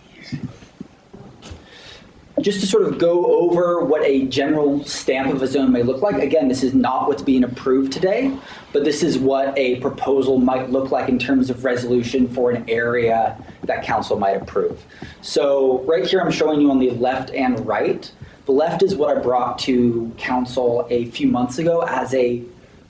Just to sort of go over what a general stamp of a zone may look like. Again, this is not what's being approved today, but this is what a proposal might look like in terms of resolution for an area that council might approve. So right here, I'm showing you on the left and right. The left is what I brought to council a few months ago as a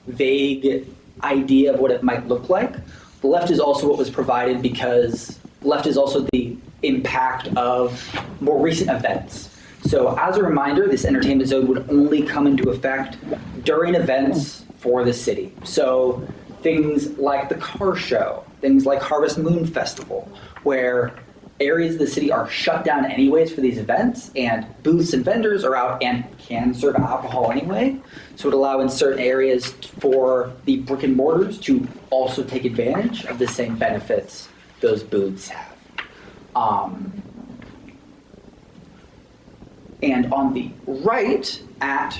vague idea of what it might look like. The left is also what was provided because left is also the impact of more recent events. So as a reminder, this entertainment zone would only come into effect during events for the city. So things like the car show, things like Harvest Moon Festival, where areas of the city are shut down anyways for these events, and booths and vendors are out and can serve alcohol anyway. So it would allow in certain areas for the brick and mortars to also take advantage of the same benefits those booths have. And on the right, at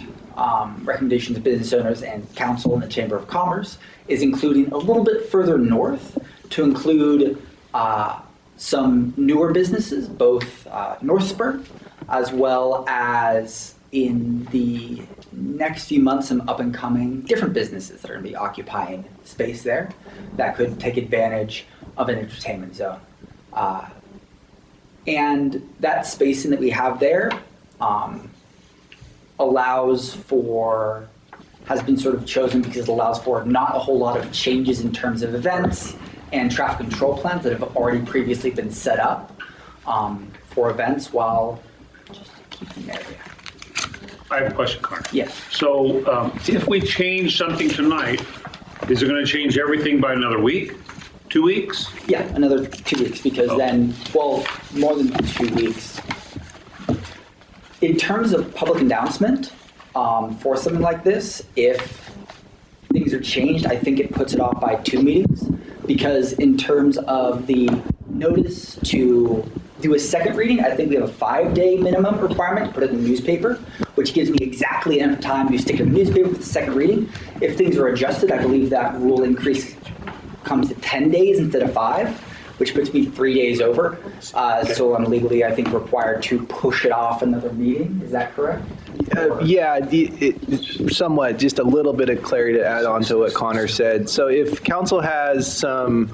recommendations of business owners and council and the Chamber of Commerce, is including a little bit further north to include some newer businesses, both North Spur, as well as in the next few months, some up and coming different businesses that are going to be occupying space there that could take advantage of an entertainment zone. And that spacing that we have there has been sort of chosen because it allows for not a whole lot of changes in terms of events and traffic control plans that have already previously been set up for events while just keeping the area. I have a question, Connor. Yes. So if we change something tonight, is it going to change everything by another week? 2 weeks? Yeah, another 2 weeks, because then, well, more than 2 weeks. In terms of public announcement, for something like this, if things are changed, I think it puts it off by 2 meetings, because in terms of the notice to do a second reading, I think we have a 5-day minimum requirement to put it in the newspaper, which gives me exactly enough time to stick it in the newspaper with the second reading. If things are adjusted, I believe that rule increase comes to 10 days instead of 5, which puts me 3 days over. So I'm legally, I think, required to push it off another meeting. Is that correct? Somewhat, just a little bit of clarity to add on to what Connor said. So if council has some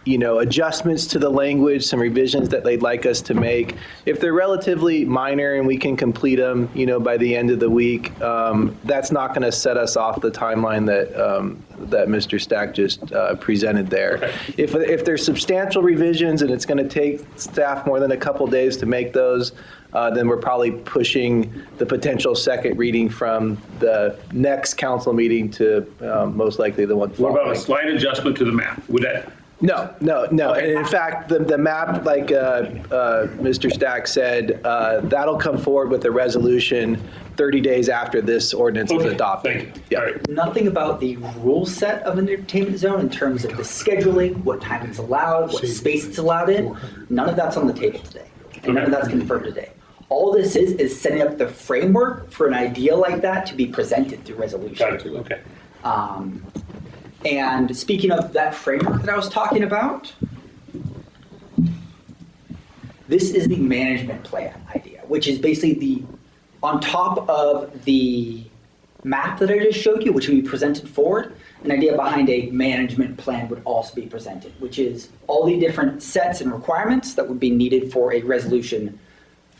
adjustments to the language, some revisions that they'd like us to make. If they're relatively minor and we can complete them, by the end of the week, that's not going to set us off the timeline that Mr. Stack just presented there. Okay. If there's substantial revisions and it's going to take staff more than a couple days to make those, then we're probably pushing the potential second reading from the next council meeting to most likely the one following. What about a slight adjustment to the map? Would that? No. And in fact, the map, like Mr. Stack said, that'll come forward with a resolution 30 days after this ordinance is adopted. Thank you. Yeah. Nothing about the rule set of an entertainment zone in terms of the scheduling, what time it's allowed, what space it's allowed in. None of that's on the table today. And none of that's confirmed today. All this is setting up the framework for an idea like that to be presented through resolution. Got it. Okay. And speaking of that framework that I was talking about, this is the management plan idea, which is basically on top of the map that I just showed you, which will be presented forward, an idea behind a management plan would also be presented, which is all the different sets and requirements that would be needed for a resolution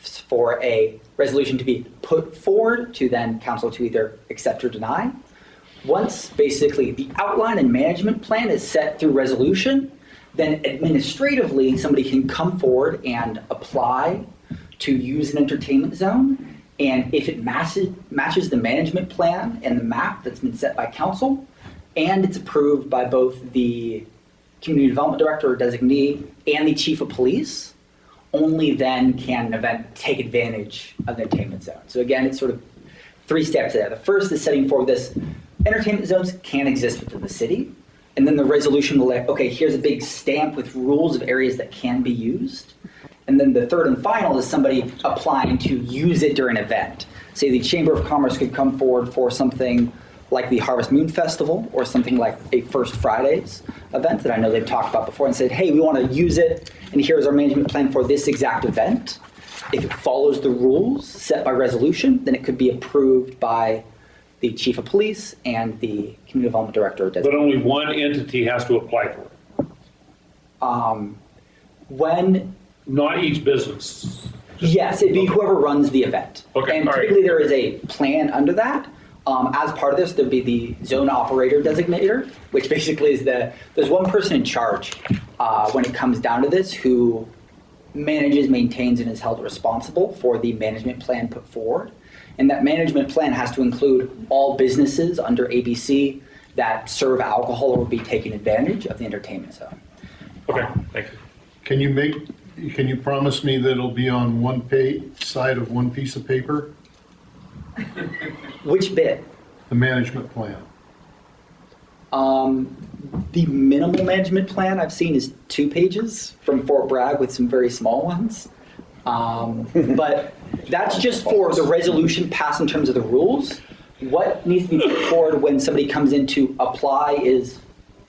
to be put forward to then council to either accept or deny. Once basically the outline and management plan is set through resolution, then administratively somebody can come forward and apply to use an entertainment zone. And if it matches the management plan and the map that's been set by council, and it's approved by both the community development director or designee and the chief of police, only then can an event take advantage of the entertainment zone. So again, it's sort of 3 steps there. The first is setting forward this entertainment zones can exist within the city. And then the resolution will let, okay, here's a big stamp with rules of areas that can be used. And then the third and final is somebody applying to use it during an event. Say the Chamber of Commerce could come forward for something like the Harvest Moon Festival or something like a First Fridays event that I know they've talked about before and said, hey, we want to use it, and here's our management plan for this exact event. If it follows the rules set by resolution, then it could be approved by the chief of police and the community development director. Or but only one entity has to apply for it. When? Not each business. Yes, it'd be whoever runs the event. Okay. And typically there is a plan under that. As part of this, there'd be the zone operator designator, which basically is there's one person in charge when it comes down to this who manages, maintains, and is held responsible for the management plan put forward. And that management plan has to include all businesses under ABC that serve alcohol or will be taking advantage of the entertainment zone. Okay, thank you. Can you promise me that it'll be on one side of one piece of paper? Which bit? The management plan. The minimal management plan I've seen is 2 pages from Fort Bragg with some very small ones. But that's just for the resolution passed in terms of the rules. What needs to be put forward when somebody comes in to apply is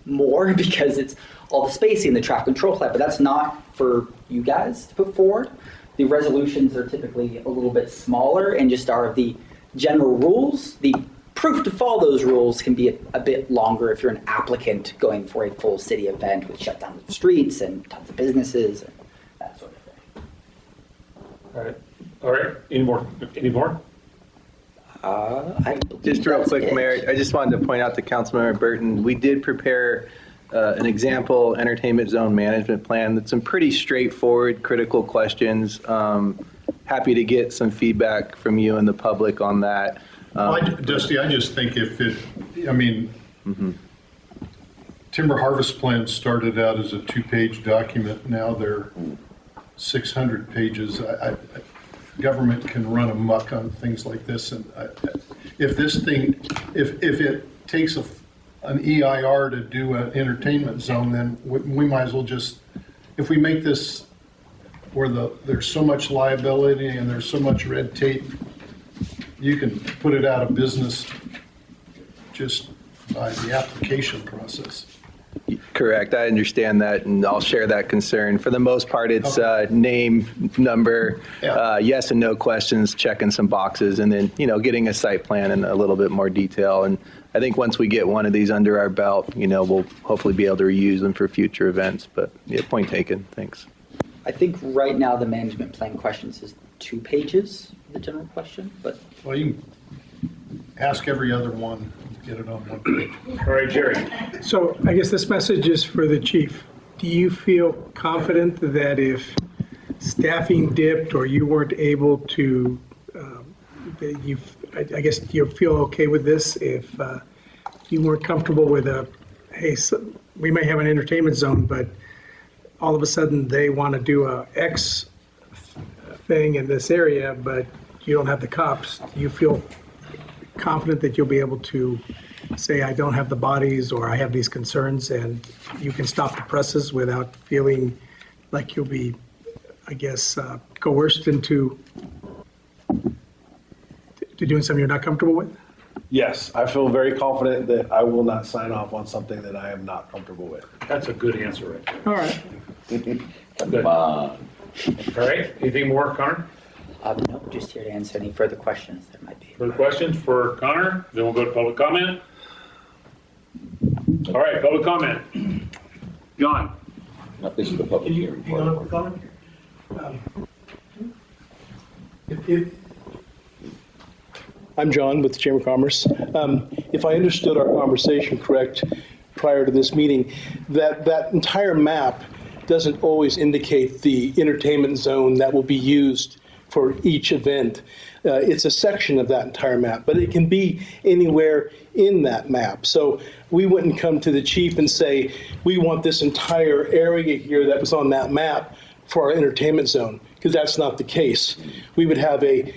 more because it's all the spacing, the traffic control plan, but that's not for you guys to put forward. The resolutions are typically a little bit smaller and just are the general rules. The proof to follow those rules can be a bit longer if you're an applicant going for a full city event with shutdown of streets and tons of businesses and that sort of thing. All right. Any more? Just real quick, Mayor, I just wanted to point out to Councilmember Burton, we did prepare an example entertainment zone management plan that's some pretty straightforward, critical questions. Happy to get some feedback from you and the public on that. Dusty, I just think Timber Harvest Plan started out as a 2-page document. Now they're 600 pages. Government can run amok on things like this. And if it takes an EIR to do an entertainment zone, then we might as well just, if we make this where there's so much liability and there's so much red tape, you can put it out of business just by the application process. Correct. I understand that, and I'll share that concern. For the most part, it's name, number, yes and no questions, checking some boxes, and then getting a site plan in a little bit more detail. And I think once we get one of these under our belt, we'll hopefully be able to reuse them for future events. But yeah, point taken. Thanks. I think right now the management plan questions is 2 pages, the general question, but. Well, you can ask every other one, get it on one page. All right, Jerry. So I guess this message is for the chief. Do you feel confident that if staffing dipped or you weren't able to, I guess you feel okay with this if you weren't comfortable with hey, we may have an entertainment zone, but all of a sudden they want to do a X thing in this area, but you don't have the cops. Do you feel confident that you'll be able to say, I don't have the bodies or I have these concerns, and you can stop the presses without feeling like you'll be, I guess, coerced into doing something you're not comfortable with? Yes, I feel very confident that I will not sign off on something that I am not comfortable with. That's a good answer right there. All right. Good. All right, anything more, Connor? No, just here to answer any further questions there might be. Further questions for Connor? Then we'll go to public comment. All right, public comment. John? This is the public hearing. I'm John with the Chamber of Commerce. If I understood our conversation correct prior to this meeting, that entire map doesn't always indicate the entertainment zone that will be used for each event. It's a section of that entire map, but it can be anywhere in that map. So we wouldn't come to the chief and say, we want this entire area here that was on that map for our entertainment zone, because that's not the case. We would have a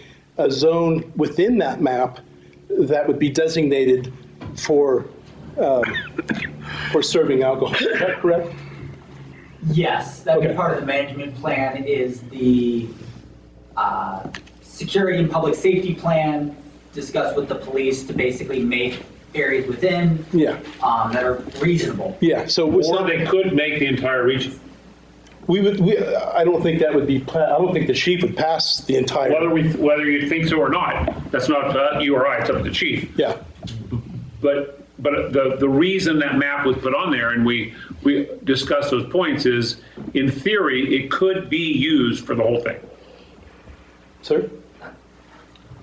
zone within that map that would be designated for serving alcohol. Is that correct? Yes, that would be part of the management plan is the security and public safety plan, discuss with the police to basically make areas within that are reasonable. Yeah, so or they could make the entire region. I don't think that would be. I don't think the chief would pass the entire. Whether you think so or not, that's not you or I. It's up to the chief. Yeah. But the reason that map was put on there, and we discussed those points, is in theory it could be used for the whole thing. Sir?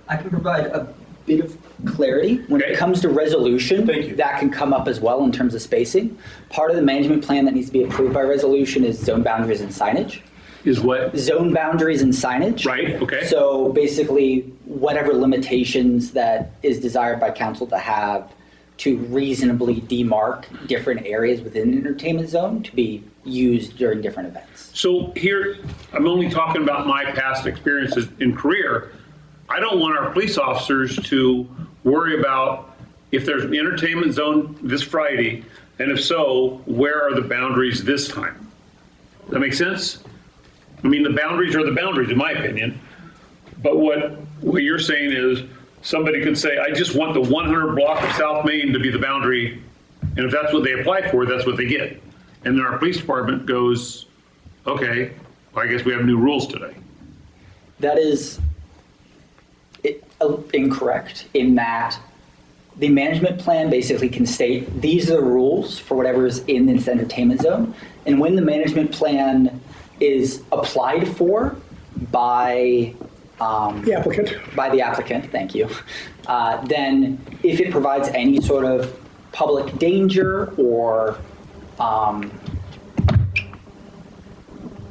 I can provide a bit of clarity. When it comes to resolution, that can come up as well in terms of spacing. Part of the management plan that needs to be approved by resolution is zone boundaries and signage. Is what? Zone boundaries and signage. Right, okay. So basically, whatever limitations that is desired by council to have to reasonably demarc different areas within the entertainment zone to be used during different events. So here, I'm only talking about my past experiences in career. I don't want our police officers to worry about if there's an entertainment zone this Friday, and if so, where are the boundaries this time? That make sense? I mean, the boundaries are the boundaries, in my opinion. But what you're saying is somebody could say, I just want the 100 block of South Main to be the boundary, and if that's what they apply for, that's what they get. And then our police department goes, okay, well, I guess we have new rules today. That is incorrect in that the management plan basically can state these are the rules for whatever is in this entertainment zone. And when the management plan is applied for by the applicant, thank you, then if it provides any sort of public danger or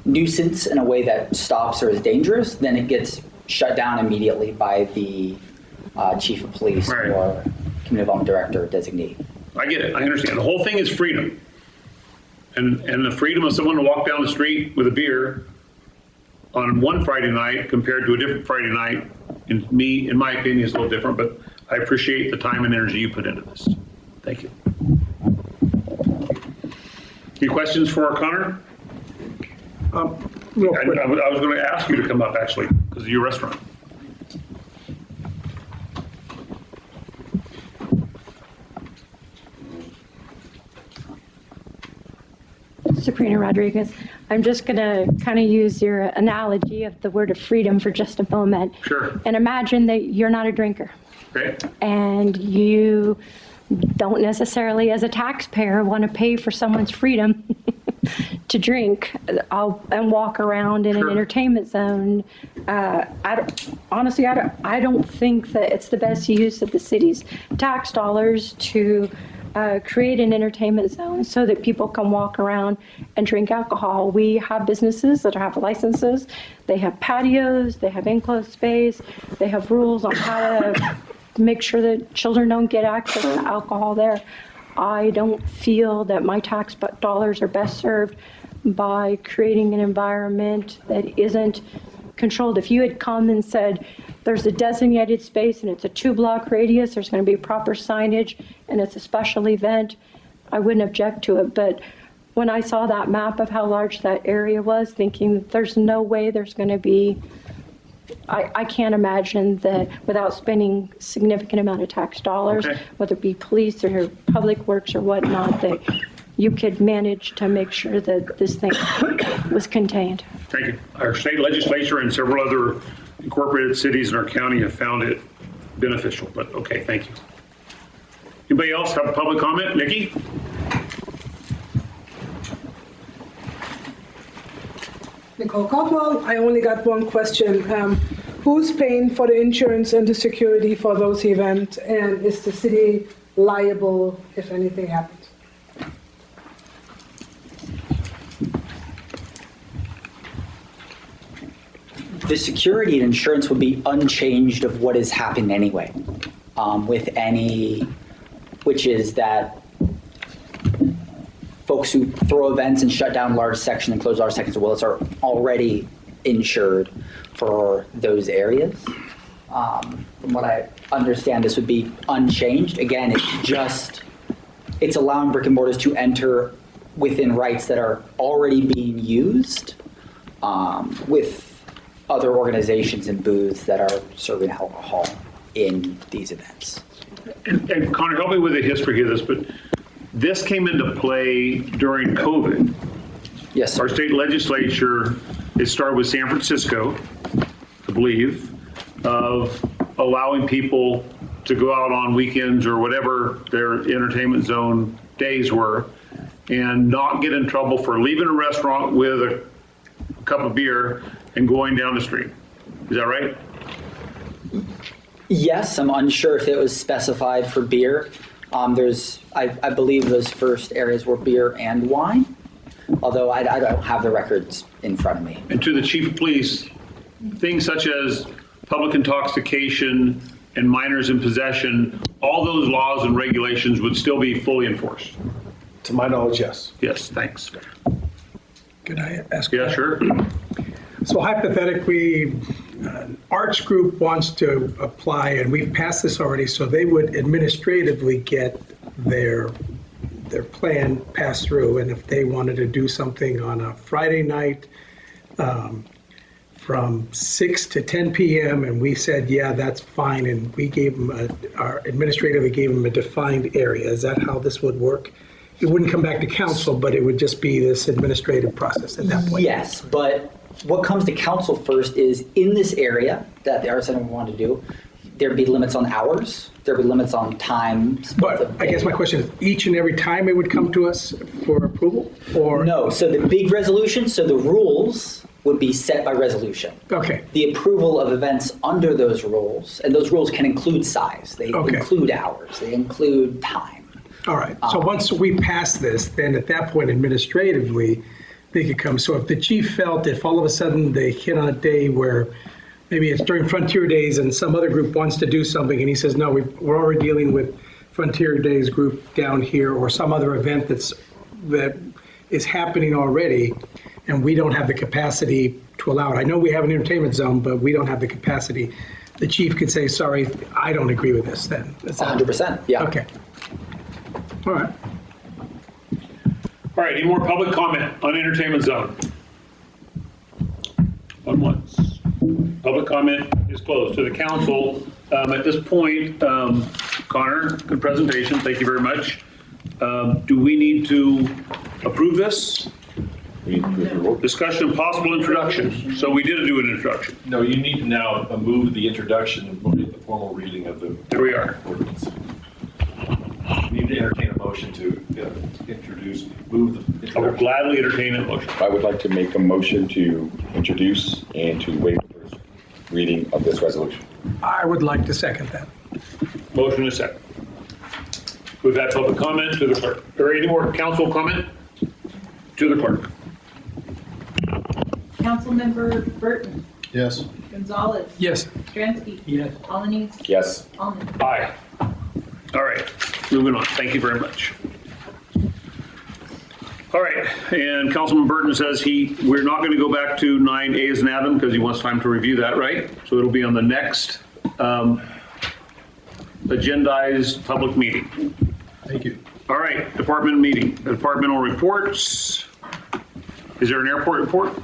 nuisance in a way that stops or is dangerous, then it gets shut down immediately by the chief of police or community development director or designee. I get it. I understand. The whole thing is freedom. And the freedom of someone to walk down the street with a beer on one Friday night compared to a different Friday night, in my opinion, is a little different, but I appreciate the time and energy you put into this. Thank you. Any questions for Connor? Real quick. I was going to ask you to come up, actually, because of your restaurant. Sabrina Rodriguez. I'm just going to kind of use your analogy of the word of freedom for just a moment. Sure. And imagine that you're not a drinker. Okay. And you don't necessarily, as a taxpayer, want to pay for someone's freedom to drink and walk around in an entertainment zone. Honestly, I don't think that it's the best use of the city's tax dollars to create an entertainment zone so that people can walk around and drink alcohol. We have businesses that have licenses. They have patios. They have enclosed space. They have rules on how to make sure that children don't get access to alcohol there. I don't feel that my tax dollars are best served by creating an environment that isn't controlled. If you had come and said, there's a designated space and it's a 2-block radius, there's going to be proper signage, and it's a special event, I wouldn't object to it. But when I saw that map of how large that area was, thinking there's no way there's going to be, I can't imagine that without spending significant amount of tax dollars, whether it be police or public works or whatnot, that you could manage to make sure that this thing was contained. Thank you. Our state legislature and several other incorporated cities in our county have found it beneficial, but okay, thank you. Anybody else have a public comment? Nikki? Nicole Caldwell, I only got one question. Who's paying for the insurance and the security for those events? And is the city liable if anything happens? The security and insurance would be unchanged of what has happened anyway, which is that folks who throw events and shut down large sections and close large sections of Willits are already insured for those areas. From what I understand, this would be unchanged. Again, it's allowing brick and mortars to enter within rights that are already being used with other organizations and booths that are serving alcohol in these events. And Connor, help me with the history of this, but this came into play during COVID. Yes, sir. Our state legislature, it started with San Francisco, I believe, of allowing people to go out on weekends or whatever their entertainment zone days were and not get in trouble for leaving a restaurant with a cup of beer and going down the street. Is that right? Yes, I'm unsure if it was specified for beer. I believe those first areas were beer and wine, although I don't have the records in front of me. And to the chief of police, things such as public intoxication and minors in possession, all those laws and regulations would still be fully enforced? To my knowledge, yes. Yes, thanks. Can I ask? Yeah, sure. So hypothetically, Arts Group wants to apply, and we've passed this already, so they would administratively get their plan passed through. And if they wanted to do something on a Friday night from 6 to 10 p.m., and we said, yeah, that's fine, and we gave them, administratively gave them a defined area. Is that how this would work? It wouldn't come back to council, but it would just be this administrative process at that point. Yes, but what comes to council first is in this area that the Arts Center would want to do, there'd be limits on hours, there'd be limits on times. But I guess my question is, each and every time it would come to us for approval, or? No, so the big resolution, so the rules would be set by resolution. Okay. The approval of events under those rules, and those rules can include size, they include hours, they include time. All right, so once we pass this, then at that point administratively, they could come. So if the chief felt if all of a sudden they hit on a day where maybe it's during Frontier Days and some other group wants to do something and he says, no, we're already dealing with Frontier Days group down here or some other event that is happening already and we don't have the capacity to allow it. I know we have an entertainment zone, but we don't have the capacity. The chief could say, sorry, I don't agree with this then. 100%, yeah. Okay. All right. All right, any more public comment on entertainment zone? On once. Public comment is closed. To the council, at this point, Connor, good presentation. Thank you very much. Do we need to approve this? Discussion and possible introduction. So we did do an introduction. No, you need to now move the introduction and the formal reading of the. There we are. Ordinance. We need to entertain a motion to move the. I will gladly entertain a motion. I would like to make a motion to introduce and to waive the first reading of this resolution. I would like to second that. Motion is second. We've had public comment to the clerk. Or any more council comment to the clerk? Councilmember Burton, Yes. Gonzalez. Yes. Stransky. Yes. Alanis. Yes. Almond. Aye. All right, moving on. Thank you very much. All right, and Councilman Burton says we're not going to go back to 9A as an add-on because he wants time to review that, right? So it'll be on the next agendized public meeting. Thank you. All right, departmental reports. Is there an airport report?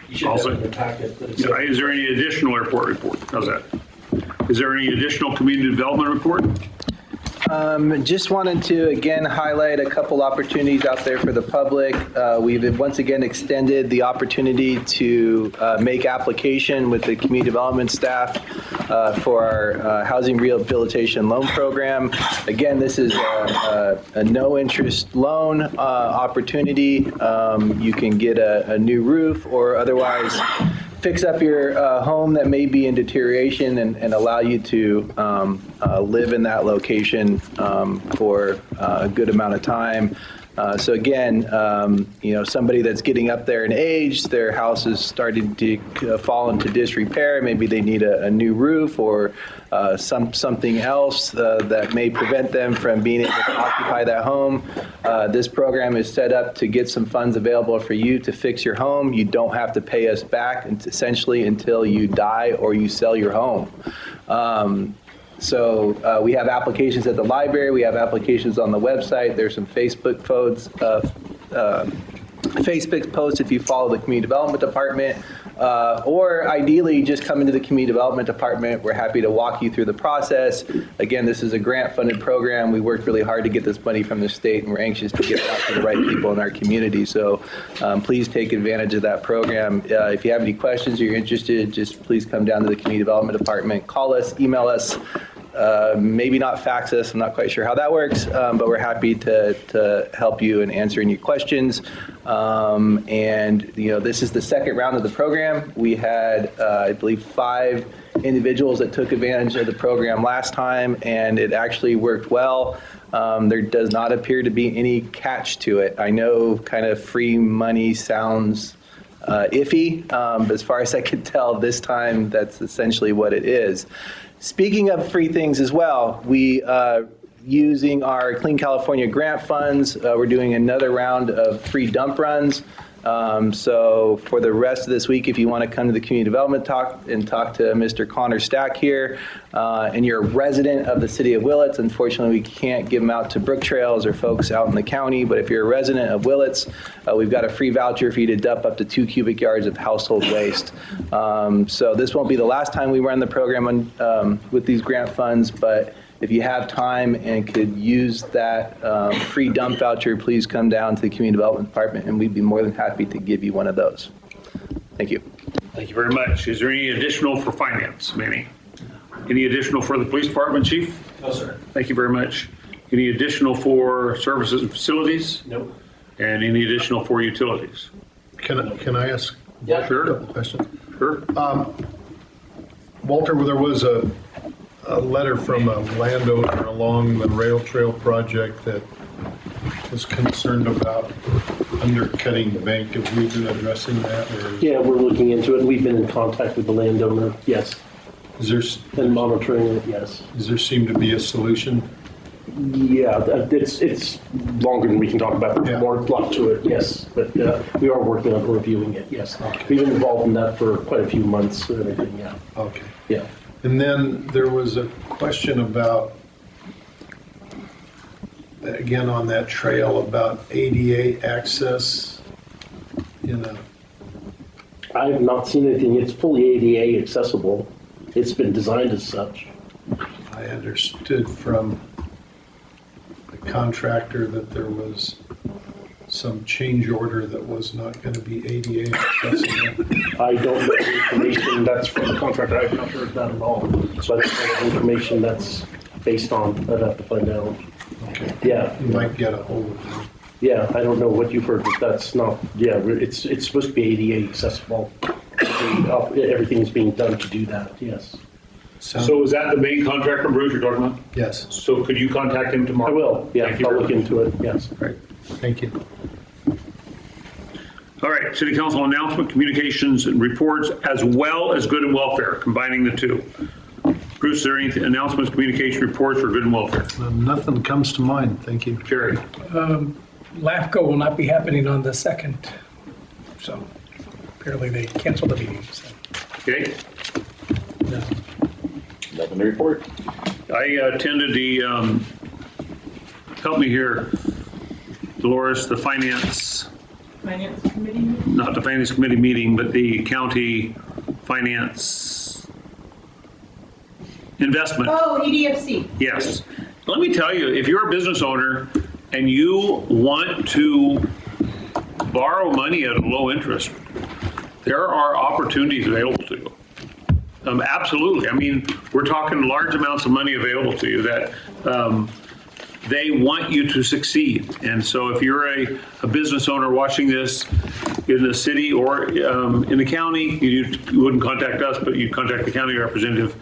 You should have it in the packet. But it's- Is there any additional airport report? How's that? Is there any additional community development report? Just wanted to again highlight a couple opportunities out there for the public. We've once again extended the opportunity to make application with the community development staff for our housing rehabilitation loan program. Again, this is a no interest loan opportunity. You can get a new roof or otherwise fix up your home that may be in deterioration and allow you to live in that location for a good amount of time. So again, somebody that's getting up there in age, their house is starting to fall into disrepair. Maybe they need a new roof or something else that may prevent them from being able to occupy that home. This program is set up to get some funds available for you to fix your home. You don't have to pay us back essentially until you die or you sell your home. So we have applications at the library. We have applications on the website. There's some Facebook posts if you follow the Community Development Department. Or ideally, just come into the Community Development Department. We're happy to walk you through the process. Again, this is a grant-funded program. We worked really hard to get this money from the state, and we're anxious to get it out to the right people in our community. So please take advantage of that program. If you have any questions or you're interested, just please come down to the Community Development Department. Call us, email us. Maybe not fax us. I'm not quite sure how that works, but we're happy to help you in answering your questions. This is the second round of the program. We had, I believe, 5 individuals that took advantage of the program last time, and it actually worked well. There does not appear to be any catch to it. I know kind of free money sounds iffy, but as far as I can tell, this time that's essentially what it is. Speaking of free things as well, we using our Clean California grant funds, we're doing another round of free dump runs. So for the rest of this week, if you want to come to the community development talk to Mr. Connor Stack here, and you're a resident of the city of Willits, unfortunately we can't give them out to Brook Trails or folks out in the county, but if you're a resident of Willits, we've got a free voucher for you to dump up to 2 cubic yards of household waste. So this won't be the last time we run the program with these grant funds, but if you have time and could use that free dump voucher, please come down to the Community Development Department, and we'd be more than happy to give you one of those. Thank you. Thank you very much. Is there any additional for finance, Manny? Any additional for the police department, chief? No, sir. Thank you very much. Any additional for services and facilities? Nope. And any additional for utilities? Can I ask Yeah. Sure. a couple questions? Sure. Walter, there was a letter from a landowner along the rail trail project that was concerned about undercutting the bank. Have we been addressing that? Or Yeah, we're looking into it. We've been in contact with the landowner, yes. is there, And monitoring it, yes. does there seem to be a solution? Yeah, it's longer than we can talk about. There's Yeah. more plot to it, yes. But we are working on reviewing it, yes. We've been involved in that for quite a few months and everything, yeah. Okay. Yeah. And then there was a question about, again, on that trail about ADA access I have not seen anything. It's fully ADA accessible. It's been designed as such. I understood from the contractor that there was some change order that was not going to be ADA accessible. I don't know the information that's from the contractor. I've not heard that at all. So that's kind of information that's based on, I'd have to find out. Yeah. You might get a hold of them. Yeah, I don't know what you've heard, but that's not, yeah, it's supposed to be ADA accessible. Everything's being done to do that, yes. So is that the main contractor, Bruce, you're talking about? Yes. So could you contact him tomorrow? I will, yeah, Thank you I'll very look much. into it, yes. Right. Thank you. All right, City Council announcement, communications, and reports, as well as good and welfare, combining the two. Bruce, is there any announcements, communication, reports, or good and welfare? Nothing comes to mind. Thank you. Jerry? LAFCO will not be happening on the 2nd, so apparently they canceled the meeting. So. Okay. Nothing to report. I attended the, help me here, Dolores, the finance Committee meeting? not the finance committee meeting, but the county finance investment. Oh, EDFC. Yes. Let me tell you, if you're a business owner and you want to borrow money at a low interest, there are opportunities available to you. Absolutely. I mean, we're talking large amounts of money available to you that they want you to succeed. And so if you're a business owner watching this in the city or in the county, you wouldn't contact us, but you'd contact the county representative.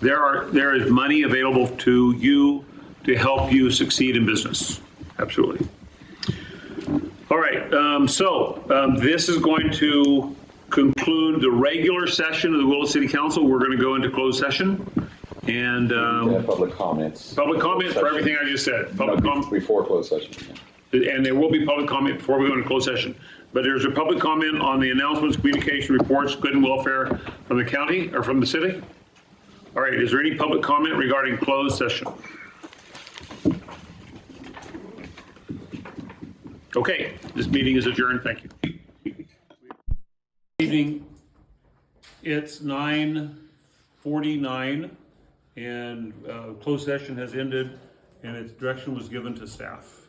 There is money available to you to help you succeed in business. Absolutely. All right. This is going to conclude the regular session of the Willits City Council. We're going to go into closed session. And public comments. Public comment for everything I just said. Public comment before closed session. And there will be public comment before we go into closed session. But there's a public comment on the announcements, communication reports, good and welfare from the county or from the city. All right. Is there any public comment regarding closed session? Okay. This meeting is adjourned. Thank you. Evening. It's 9:49. And closed session has ended, and its direction was given to staff.